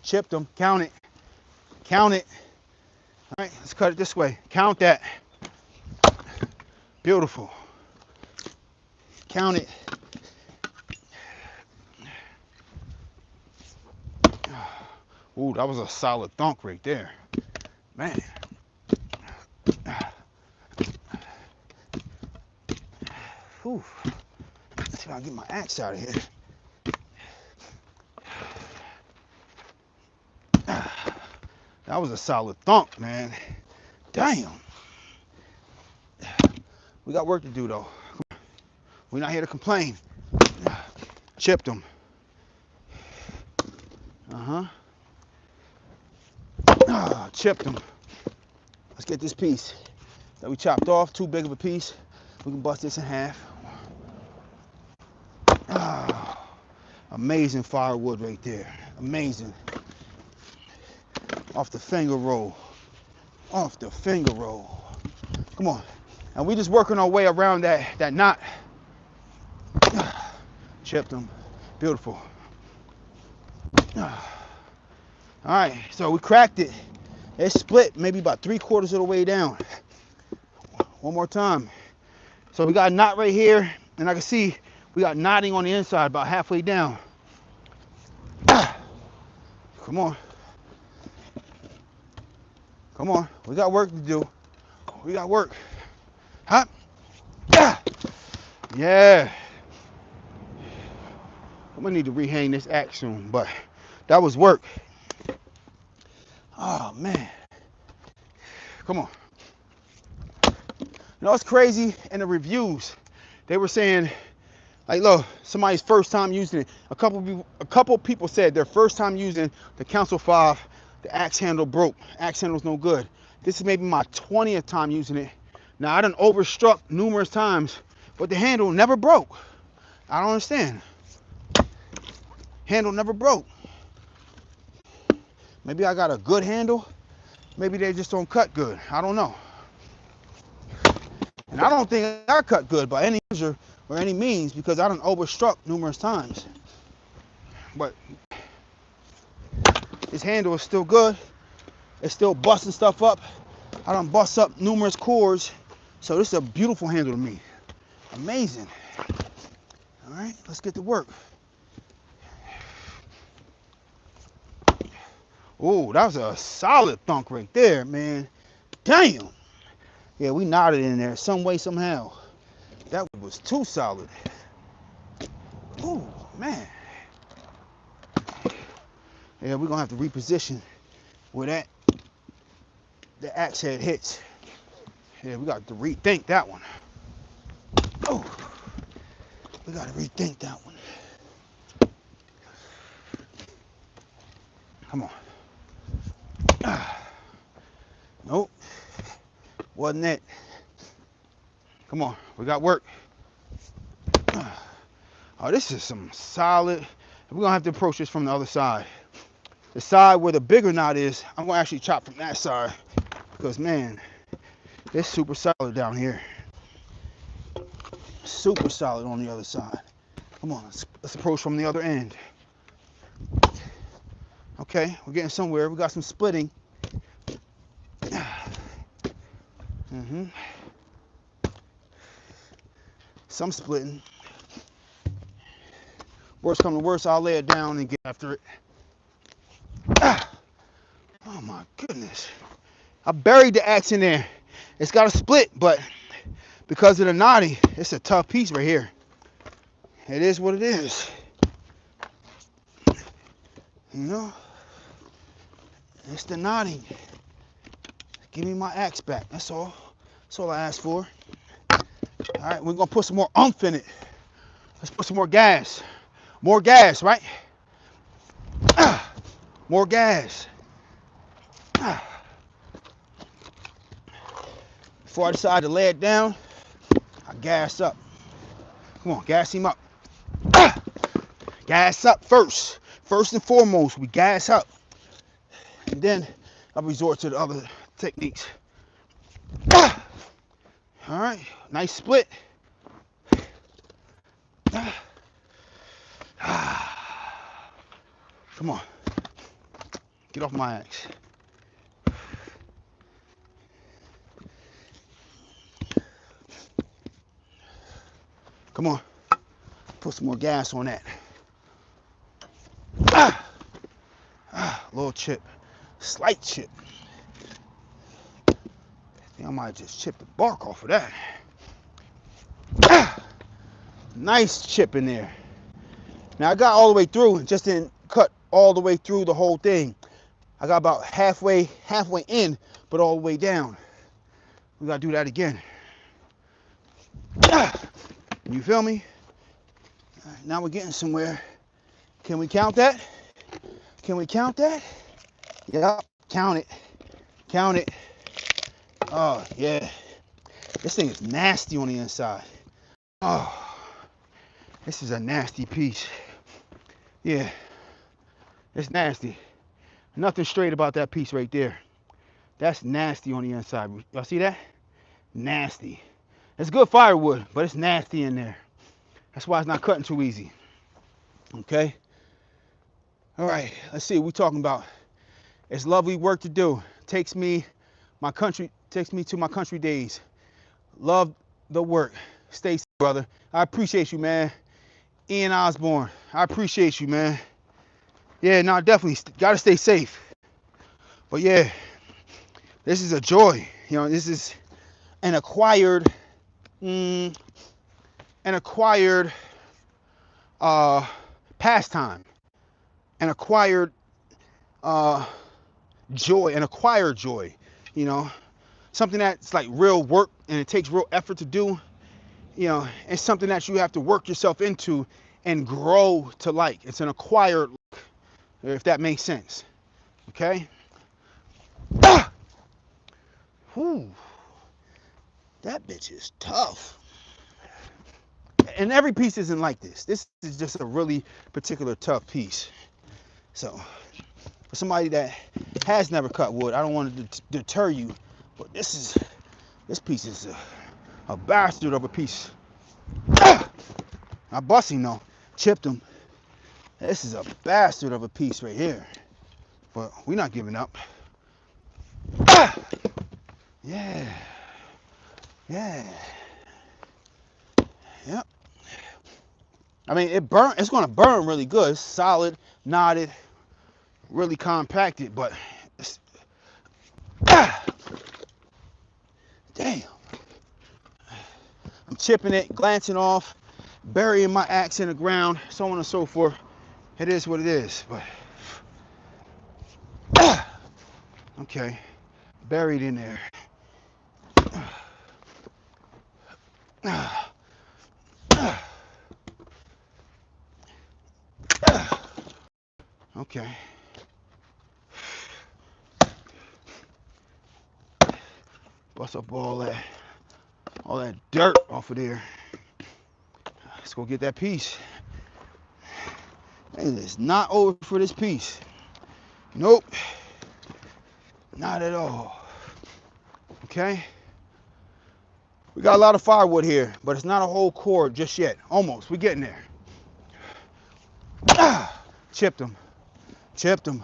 Chipped them. Count it. Count it. All right, let's cut it this way. Count that. Beautiful. Count it. Ooh, that was a solid thunk right there. Man. Whew. Let's see if I can get my axe out of here. That was a solid thunk, man. Damn. We got work to do though. We're not here to complain. Chipped them. Chipped them. Let's get this piece that we chopped off. Too big of a piece. We can bust this in half. Amazing firewood right there. Amazing. Off the finger roll. Off the finger roll. Come on. And we just working our way around that knot. Chipped them. Beautiful. All right, so we cracked it. It's split maybe about 3/4 of the way down. One more time. So we got a knot right here, and I can see we got knotting on the inside about halfway down. Come on. Come on. We got work to do. We got work. Hop. Yeah. I'm gonna need to rehang this axe soon, but that was work. Oh man. Come on. You know what's crazy? In the reviews, they were saying, like, look, somebody's first time using it. A couple people said their first time using the Council 5, the axe handle broke. Axe handle's no good. This is maybe my 20th time using it. Now I done overstruck numerous times, but the handle never broke. I don't understand. Handle never broke. Maybe I got a good handle. Maybe they just don't cut good. I don't know. And I don't think I cut good by any measure or any means because I done overstruck numerous times. But this handle is still good. It's still busting stuff up. I done bust up numerous cords. So this is a beautiful handle to me. Amazing. All right, let's get to work. Oh, that was a solid thunk right there, man. Damn. Yeah, we knotted in there some way, somehow. That was too solid. Oh, man. Yeah, we're gonna have to reposition where the axe head hits. Yeah, we got to rethink that one. Oh, we got to rethink that one. Come on. Nope, wasn't it. Come on, we got work. Oh, this is some solid. We're gonna have to approach this from the other side. The side where the bigger knot is, I'm gonna actually chop from that side because man, it's super solid down here. Super solid on the other side. Come on, let's approach from the other end. Okay, we're getting somewhere. We got some splitting. Some splitting. Worst come to worst, I'll lay it down and get after it. Oh my goodness. I buried the axe in there. It's got a split, but because of the knotty, it's a tough piece right here. It is what it is. You know? It's the knotting. Give me my axe back. That's all. That's all I asked for. All right, we're gonna put some more oomph in it. Let's put some more gas. More gas, right? More gas. Before I decide to lay it down, I gas up. Come on, gas him up. Gas up first. First and foremost, we gas up. And then I'll resort to the other techniques. All right, nice split. Come on, get off my axe. Come on, put some more gas on that. Little chip, slight chip. I think I might just chip the bark off of that. Nice chip in there. Now I got all the way through and just didn't cut all the way through the whole thing. I got about halfway in, but all the way down. We gotta do that again. You feel me? All right, now we're getting somewhere. Can we count that? Can we count that? Yep, count it. Count it. Oh, yeah. This thing is nasty on the inside. Oh, this is a nasty piece. Yeah, it's nasty. Nothing straight about that piece right there. That's nasty on the inside. Y'all see that? Nasty. It's good firewood, but it's nasty in there. That's why it's not cutting too easy. Okay? All right, let's see what we're talking about. It's lovely work to do. takes me to my country days. Love the work. Stay safe, brother. I appreciate you, man. Ian Osborne, I appreciate you, man. Yeah, no, definitely gotta stay safe. But yeah, this is a joy. You know, this is an acquired, an acquired pastime, an acquired joy, an acquired joy. You know, something that's like real work and it takes real effort to do. You know, it's something that you have to work yourself into and grow to like. It's an acquired, if that makes sense. Okay. Ah! Whew. That bitch is tough. And every piece isn't like this. This is just a really particular tough piece. So, for somebody that has never cut wood, I don't want to deter you, but this piece is a bastard of a piece. Ah! Not busting though, chipped him. This is a bastard of a piece right here. But we're not giving up. Ah! Yeah. Yeah. Yep. I mean, it's gonna burn really good. It's solid, knotted, really compacted, but it's, ah! Damn. I'm chipping it, glancing off, burying my axe in the ground, so on and so forth. It is what it is, but okay, buried in there. Okay. Bust up all that dirt off of there. Let's go get that piece. It is not over for this piece. Nope. Not at all. Okay. We got a lot of firewood here, but it's not a whole cord just yet. Almost. We're getting there. Chipped him. Chipped him.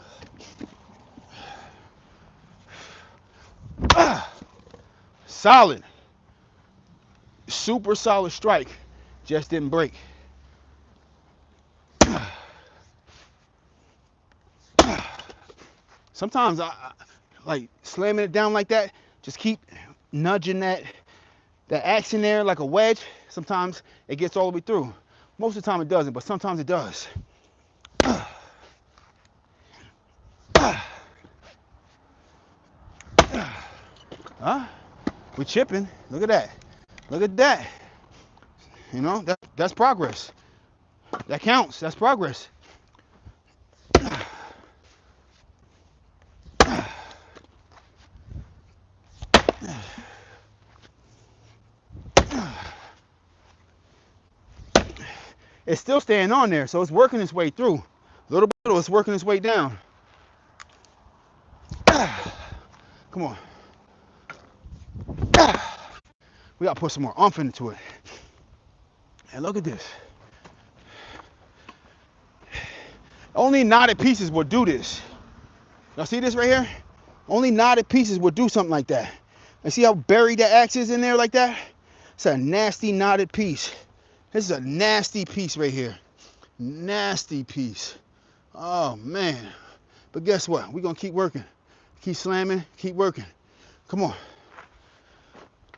Solid. Super solid strike. Just didn't break. Sometimes I like slamming it down like that. Just keep nudging that axe in there like a wedge. Sometimes it gets all the way through. Most of the time it doesn't, but sometimes it does. Huh? We're chipping. Look at that. Look at that. You know, that's progress. That counts. That's progress. It's still staying on there, so it's working its way through. Little by little, it's working its way down. Come on. We gotta put some more oomph into it. And look at this. Only knotted pieces will do this. Y'all see this right here? Only knotted pieces will do something like that. And see how buried that axe is in there like that? It's a nasty knotted piece. This is a nasty piece right here. Nasty piece. Oh man. But guess what? We're gonna keep working. Keep slamming, keep working. Come on.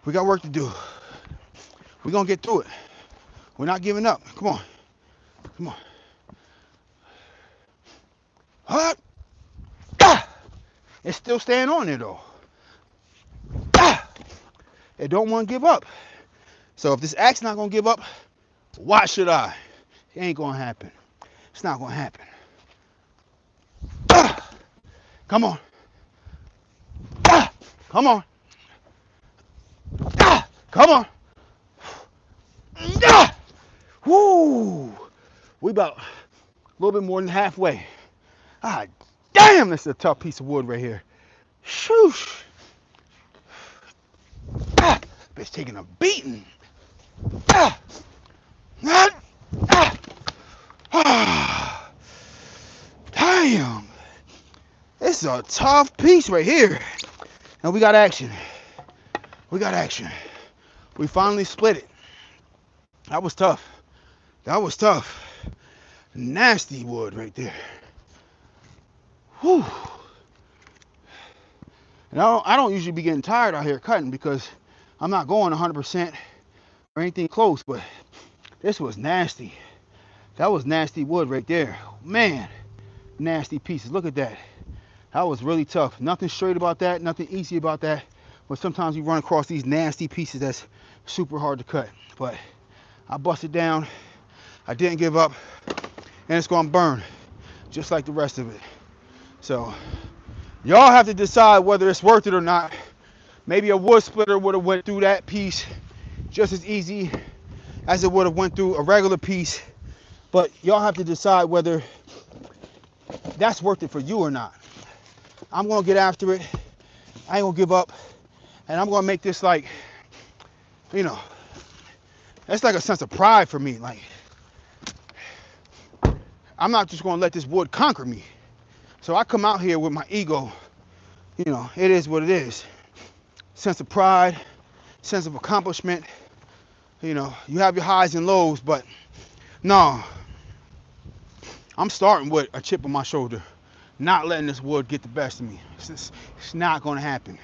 We got work to do. We're gonna get through it. We're not giving up. Come on. Come on. What? Ah! It's still staying on there though. Ah! It don't want to give up. So if this axe not gonna give up, why should I? It ain't gonna happen. It's not gonna happen. Ah! Come on. Ah! Come on. Ah! Come on. Ah! Woo! We about a little bit more than halfway. Ah, damn, this is a tough piece of wood right here. Shoosh. Ah, bitch taking a beating. Ah, ah, ah, ah. Damn. It's a tough piece right here. And we got action. We got action. We finally split it. That was tough. That was tough. Nasty wood right there. Whew. And I don't usually be getting tired out here cutting because I'm not going 100% or anything close, but this was nasty. That was nasty wood right there. Man, nasty pieces. Look at that. That was really tough. Nothing straight about that, nothing easy about that. But sometimes you run across these nasty pieces that's super hard to cut. But I busted down. I didn't give up. And it's gonna burn just like the rest of it. So y'all have to decide whether it's worth it or not. Maybe a wood splitter would have went through that piece just as easy as it would have went through a regular piece. But y'all have to decide whether that's worth it for you or not. I'm gonna get after it. I ain't gonna give up. And I'm gonna make this like, you know, that's like a sense of pride for me. Like, I'm not just gonna let this wood conquer me. So I come out here with my ego, you know, it is what it is. Sense of pride, sense of accomplishment. You know, you have your highs and lows, but no, I'm starting with a chip on my shoulder, not letting this wood get the best of me. It's not gonna happen.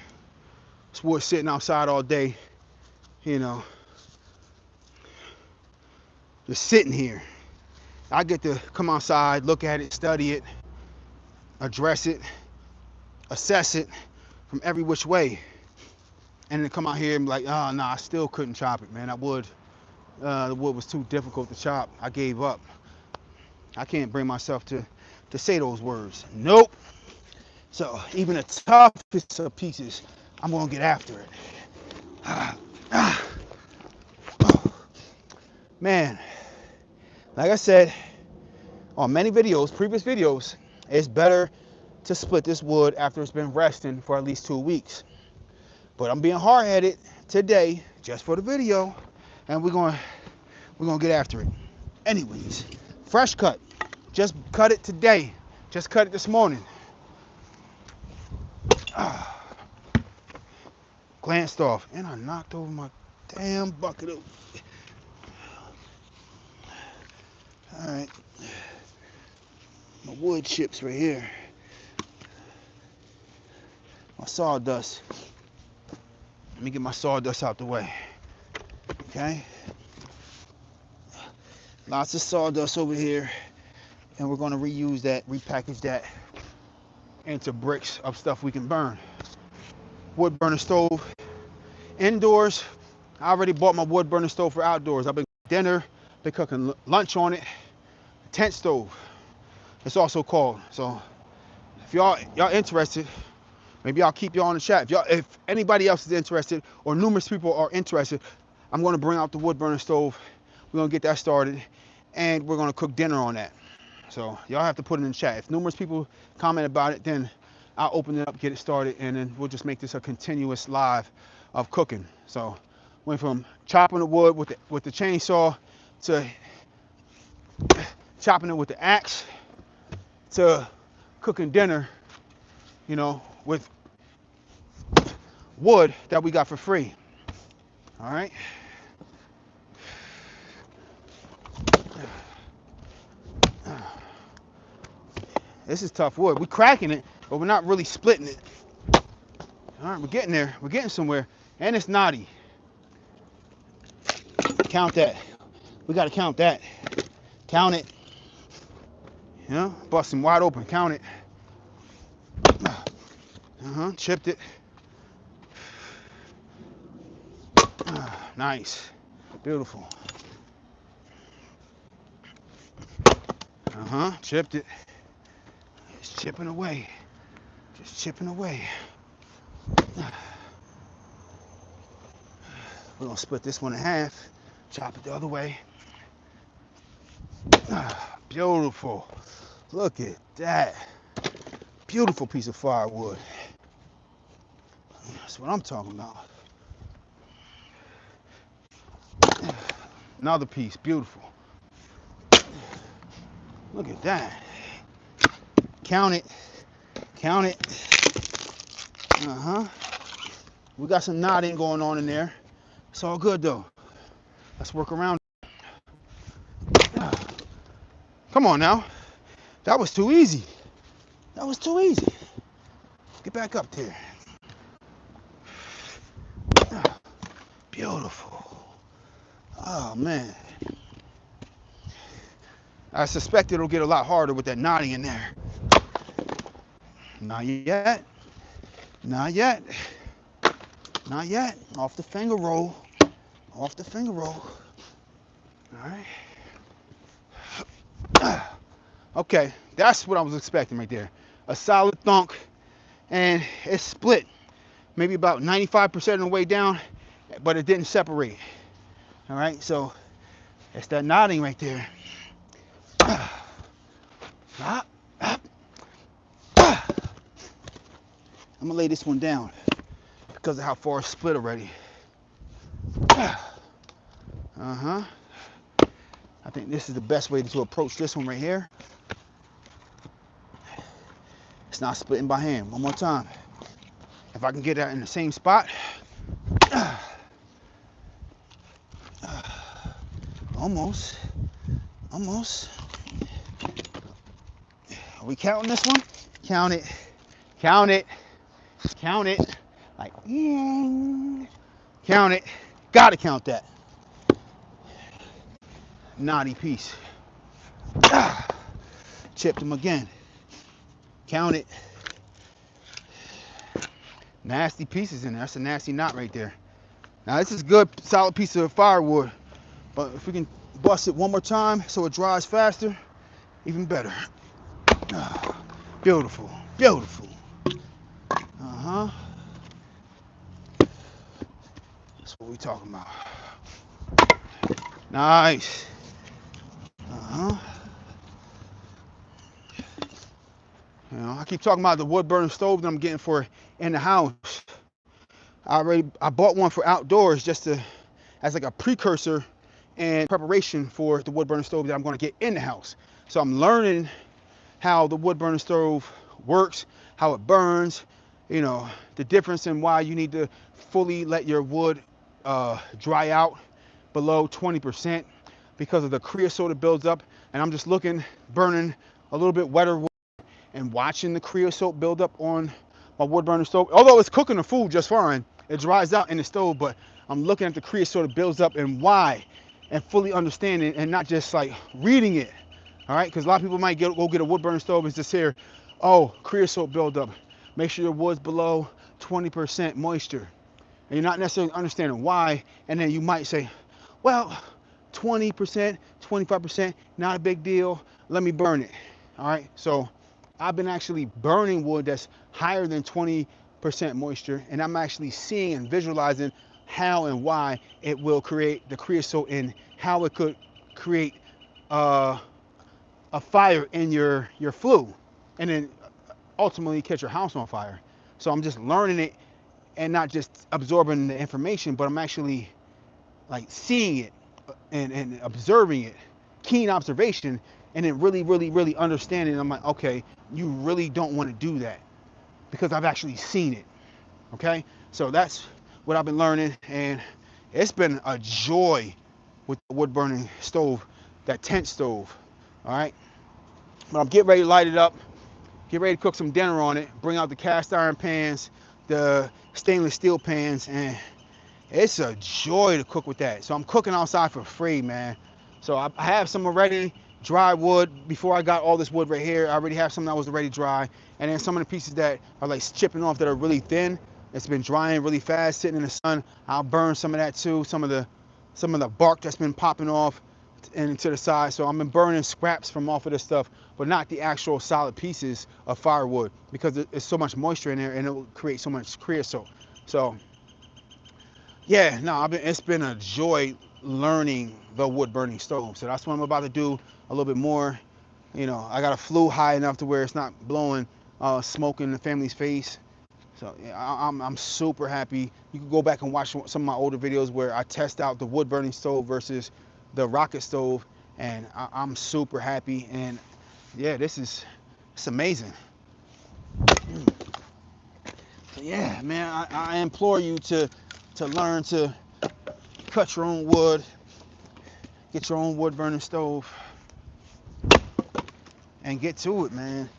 This wood sitting outside all day, you know, just sitting here. I get to come outside, look at it, study it, address it, assess it from every which way. And then come out here and be like, oh, no, I still couldn't chop it, man. The wood was too difficult to chop. I gave up. I can't bring myself to say those words. Nope. So even the toughest of pieces, I'm gonna get after it. Man, like I said on many videos, previous videos, it's better to split this wood after it's been resting for at least 2 weeks. But I'm being hard-headed today just for the video, and we're gonna get after it. Anyways, fresh cut. Just cut it today. Just cut it this morning. Glanced off, and I knocked over my damn bucket of. All right, my wood chips right here. My sawdust. Let me get my sawdust out the way. Okay. Lots of sawdust over here, and we're gonna reuse that, repackage that into bricks of stuff we can burn. Wood burner stove, indoors. I already bought my wood burner stove for outdoors. I've been cooking dinner, been cooking lunch on it. Tent stove, it's also called. So if y'all interested, maybe I'll keep y'all in the chat. If anybody else is interested or numerous people are interested, I'm gonna bring out the wood burner stove. We're gonna get that started, and we're gonna cook dinner on that. So y'all have to put it in the chat. If numerous people comment about it, then I'll open it up, get it started, and then we'll just make this a continuous live of cooking. So went from chopping the wood with the chainsaw to chopping it with the axe to cooking dinner, you know, with wood that we got for free. All right. This is tough wood. We're cracking it, but we're not really splitting it. All right, we're getting there. We're getting somewhere. And it's knotty. Count that. We got to count that. Count it. You know, busting wide open. Count it. Chipped it. Nice. Beautiful. Chipped it. It's chipping away. Just chipping away. We're gonna split this one in half. Chop it the other way. Beautiful. Look at that. Beautiful piece of firewood. That's what I'm talking about. Another piece, beautiful. Look at that. Count it. Count it. We got some knotting going on in there. It's all good though. Let's work around. Come on now. That was too easy. That was too easy. Get back up there. Beautiful. Oh man. I suspect it'll get a lot harder with that knotting in there. Not yet. Not yet. Not yet. Off the finger roll. Off the finger roll. All right. Okay, that's what I was expecting right there. A solid thunk, and it's split. Maybe about 95% of the way down, but it didn't separate. All right, so it's that knotting right there. I'm gonna lay this one down because of how far it's split already. I think this is the best way to approach this one right here. It's not splitting by hand. One more time. If I can get that in the same spot. Almost. Almost. Are we counting this one? Count it. Count it. Count it. Like, count it. Gotta count that. Knotty piece. Chipped him again. Count it. Nasty pieces in there. That's a nasty knot right there. Now this is good, solid piece of firewood. But if we can bust it one more time so it dries faster, even better. Beautiful. Beautiful. That's what we talking about. Nice. You know, I keep talking about the wood burning stove that I'm getting for in the house. I bought one for outdoors just to as like a precursor and preparation for the wood burning stove that I'm going to get in the house. So I'm learning how the wood burning stove works, how it burns, you know, the difference in why you need to fully let your wood dry out below 20% because of the creosote that builds up. And I'm just burning a little bit wetter wood and watching the creosote build up on my wood burning stove. Although it's cooking the food just fine, it dries out in the stove, but I'm looking at the creosote that builds up and why, and fully understanding and not just like reading it. All right, because a lot of people might go get a wood burning stove and just hear, oh, creosote buildup. Make sure your wood's below 20% moisture. And you're not necessarily understanding why. And then you might say, well, 20%, 25%, not a big deal. Let me burn it. All right, so I've been actually burning wood that's higher than 20% moisture, and I'm actually seeing and visualizing how and why it will create the creosote and how it could create a fire in your flue, and then ultimately catch your house on fire. So I'm just learning it and not just absorbing the information, but I'm actually like seeing it and observing it, keen observation, and then really understanding. I'm like, okay, you really don't want to do that because I've actually seen it. Okay, so that's what I've been learning, and it's been a joy with the wood burning stove, that tent stove. All right, but I'm getting ready to light it up, get ready to cook some dinner on it, bring out the cast iron pans, the stainless steel pans, and it's a joy to cook with that. So I'm cooking outside for free, man. So I have some already dry wood. Before I got all this wood right here, I already have some that was already dry, and then some of the pieces that are like chipping off that are really thin, it's been drying really fast sitting in the sun. I'll burn some of that too, some of the bark that's been popping off and to the side. So I'm been burning scraps from off of this stuff, but not the actual solid pieces of firewood because there's so much moisture in there and it will create so much creosote. So yeah, no, it's been a joy learning the wood burning stove. So that's what I'm about to do a little bit more. You know, I got a flue high enough to where it's not blowing smoke in the family's face. So yeah, I'm super happy. You can go back and watch some of my older videos where I test out the wood burning stove versus the rocket stove, and I'm super happy. And yeah, it's amazing. Yeah, man, I implore you to learn to cut your own wood, get your own wood burning stove, and get to it, man.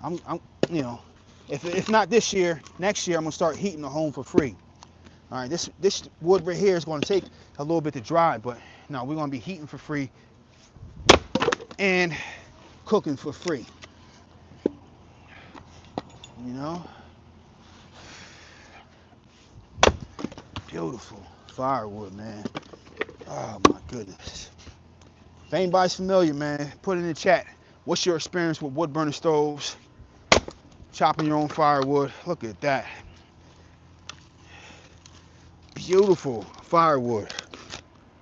I'm you know, if not this year, next year I'm gonna start heating the home for free. All right, this wood right here is gonna take a little bit to dry, but no, we're gonna be heating for free and cooking for free. You know, beautiful firewood, man. Oh my goodness. If anybody's familiar, man, put it in the chat. What's your experience with wood burning stoves? Chopping your own firewood. Look at that. Beautiful firewood.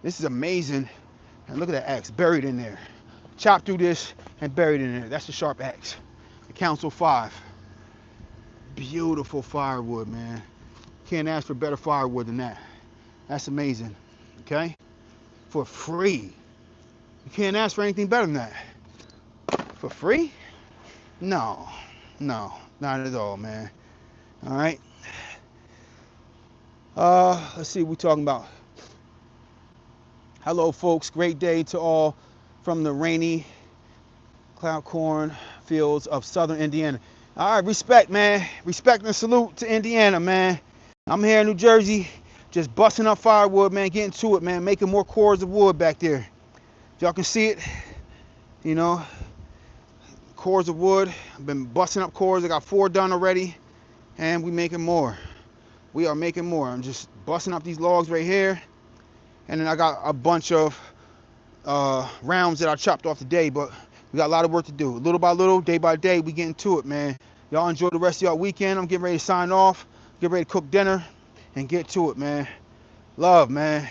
This is amazing. And look at that axe buried in there. Chopped through this and buried in there. That's the sharp axe. The Council 5. Beautiful firewood, man. Can't ask for better firewood than that. That's amazing. Okay? For free. You can't ask for anything better than that. For free? No. No. Not at all, man. Alright. Let's see what we're talking about. Hello, folks. Great day to all from the rainy cloud corn fields of southern Indiana. All right, respect, man. Respect and salute to Indiana, man. I'm here in New Jersey, just busting up firewood, man, getting to it, man, making more cores of wood back there. If y'all can see it, you know, cores of wood. I've been busting up cores. I got 4 done already, and we making more. We are making more. I'm just busting up these logs right here, and then I got a bunch of rounds that I chopped off today, but we got a lot of work to do. Little by little, day by day, we getting to it, man. Y'all enjoy the rest of y'all weekend. I'm getting ready to sign off, get ready to cook dinner, and get to it, man. Love, man.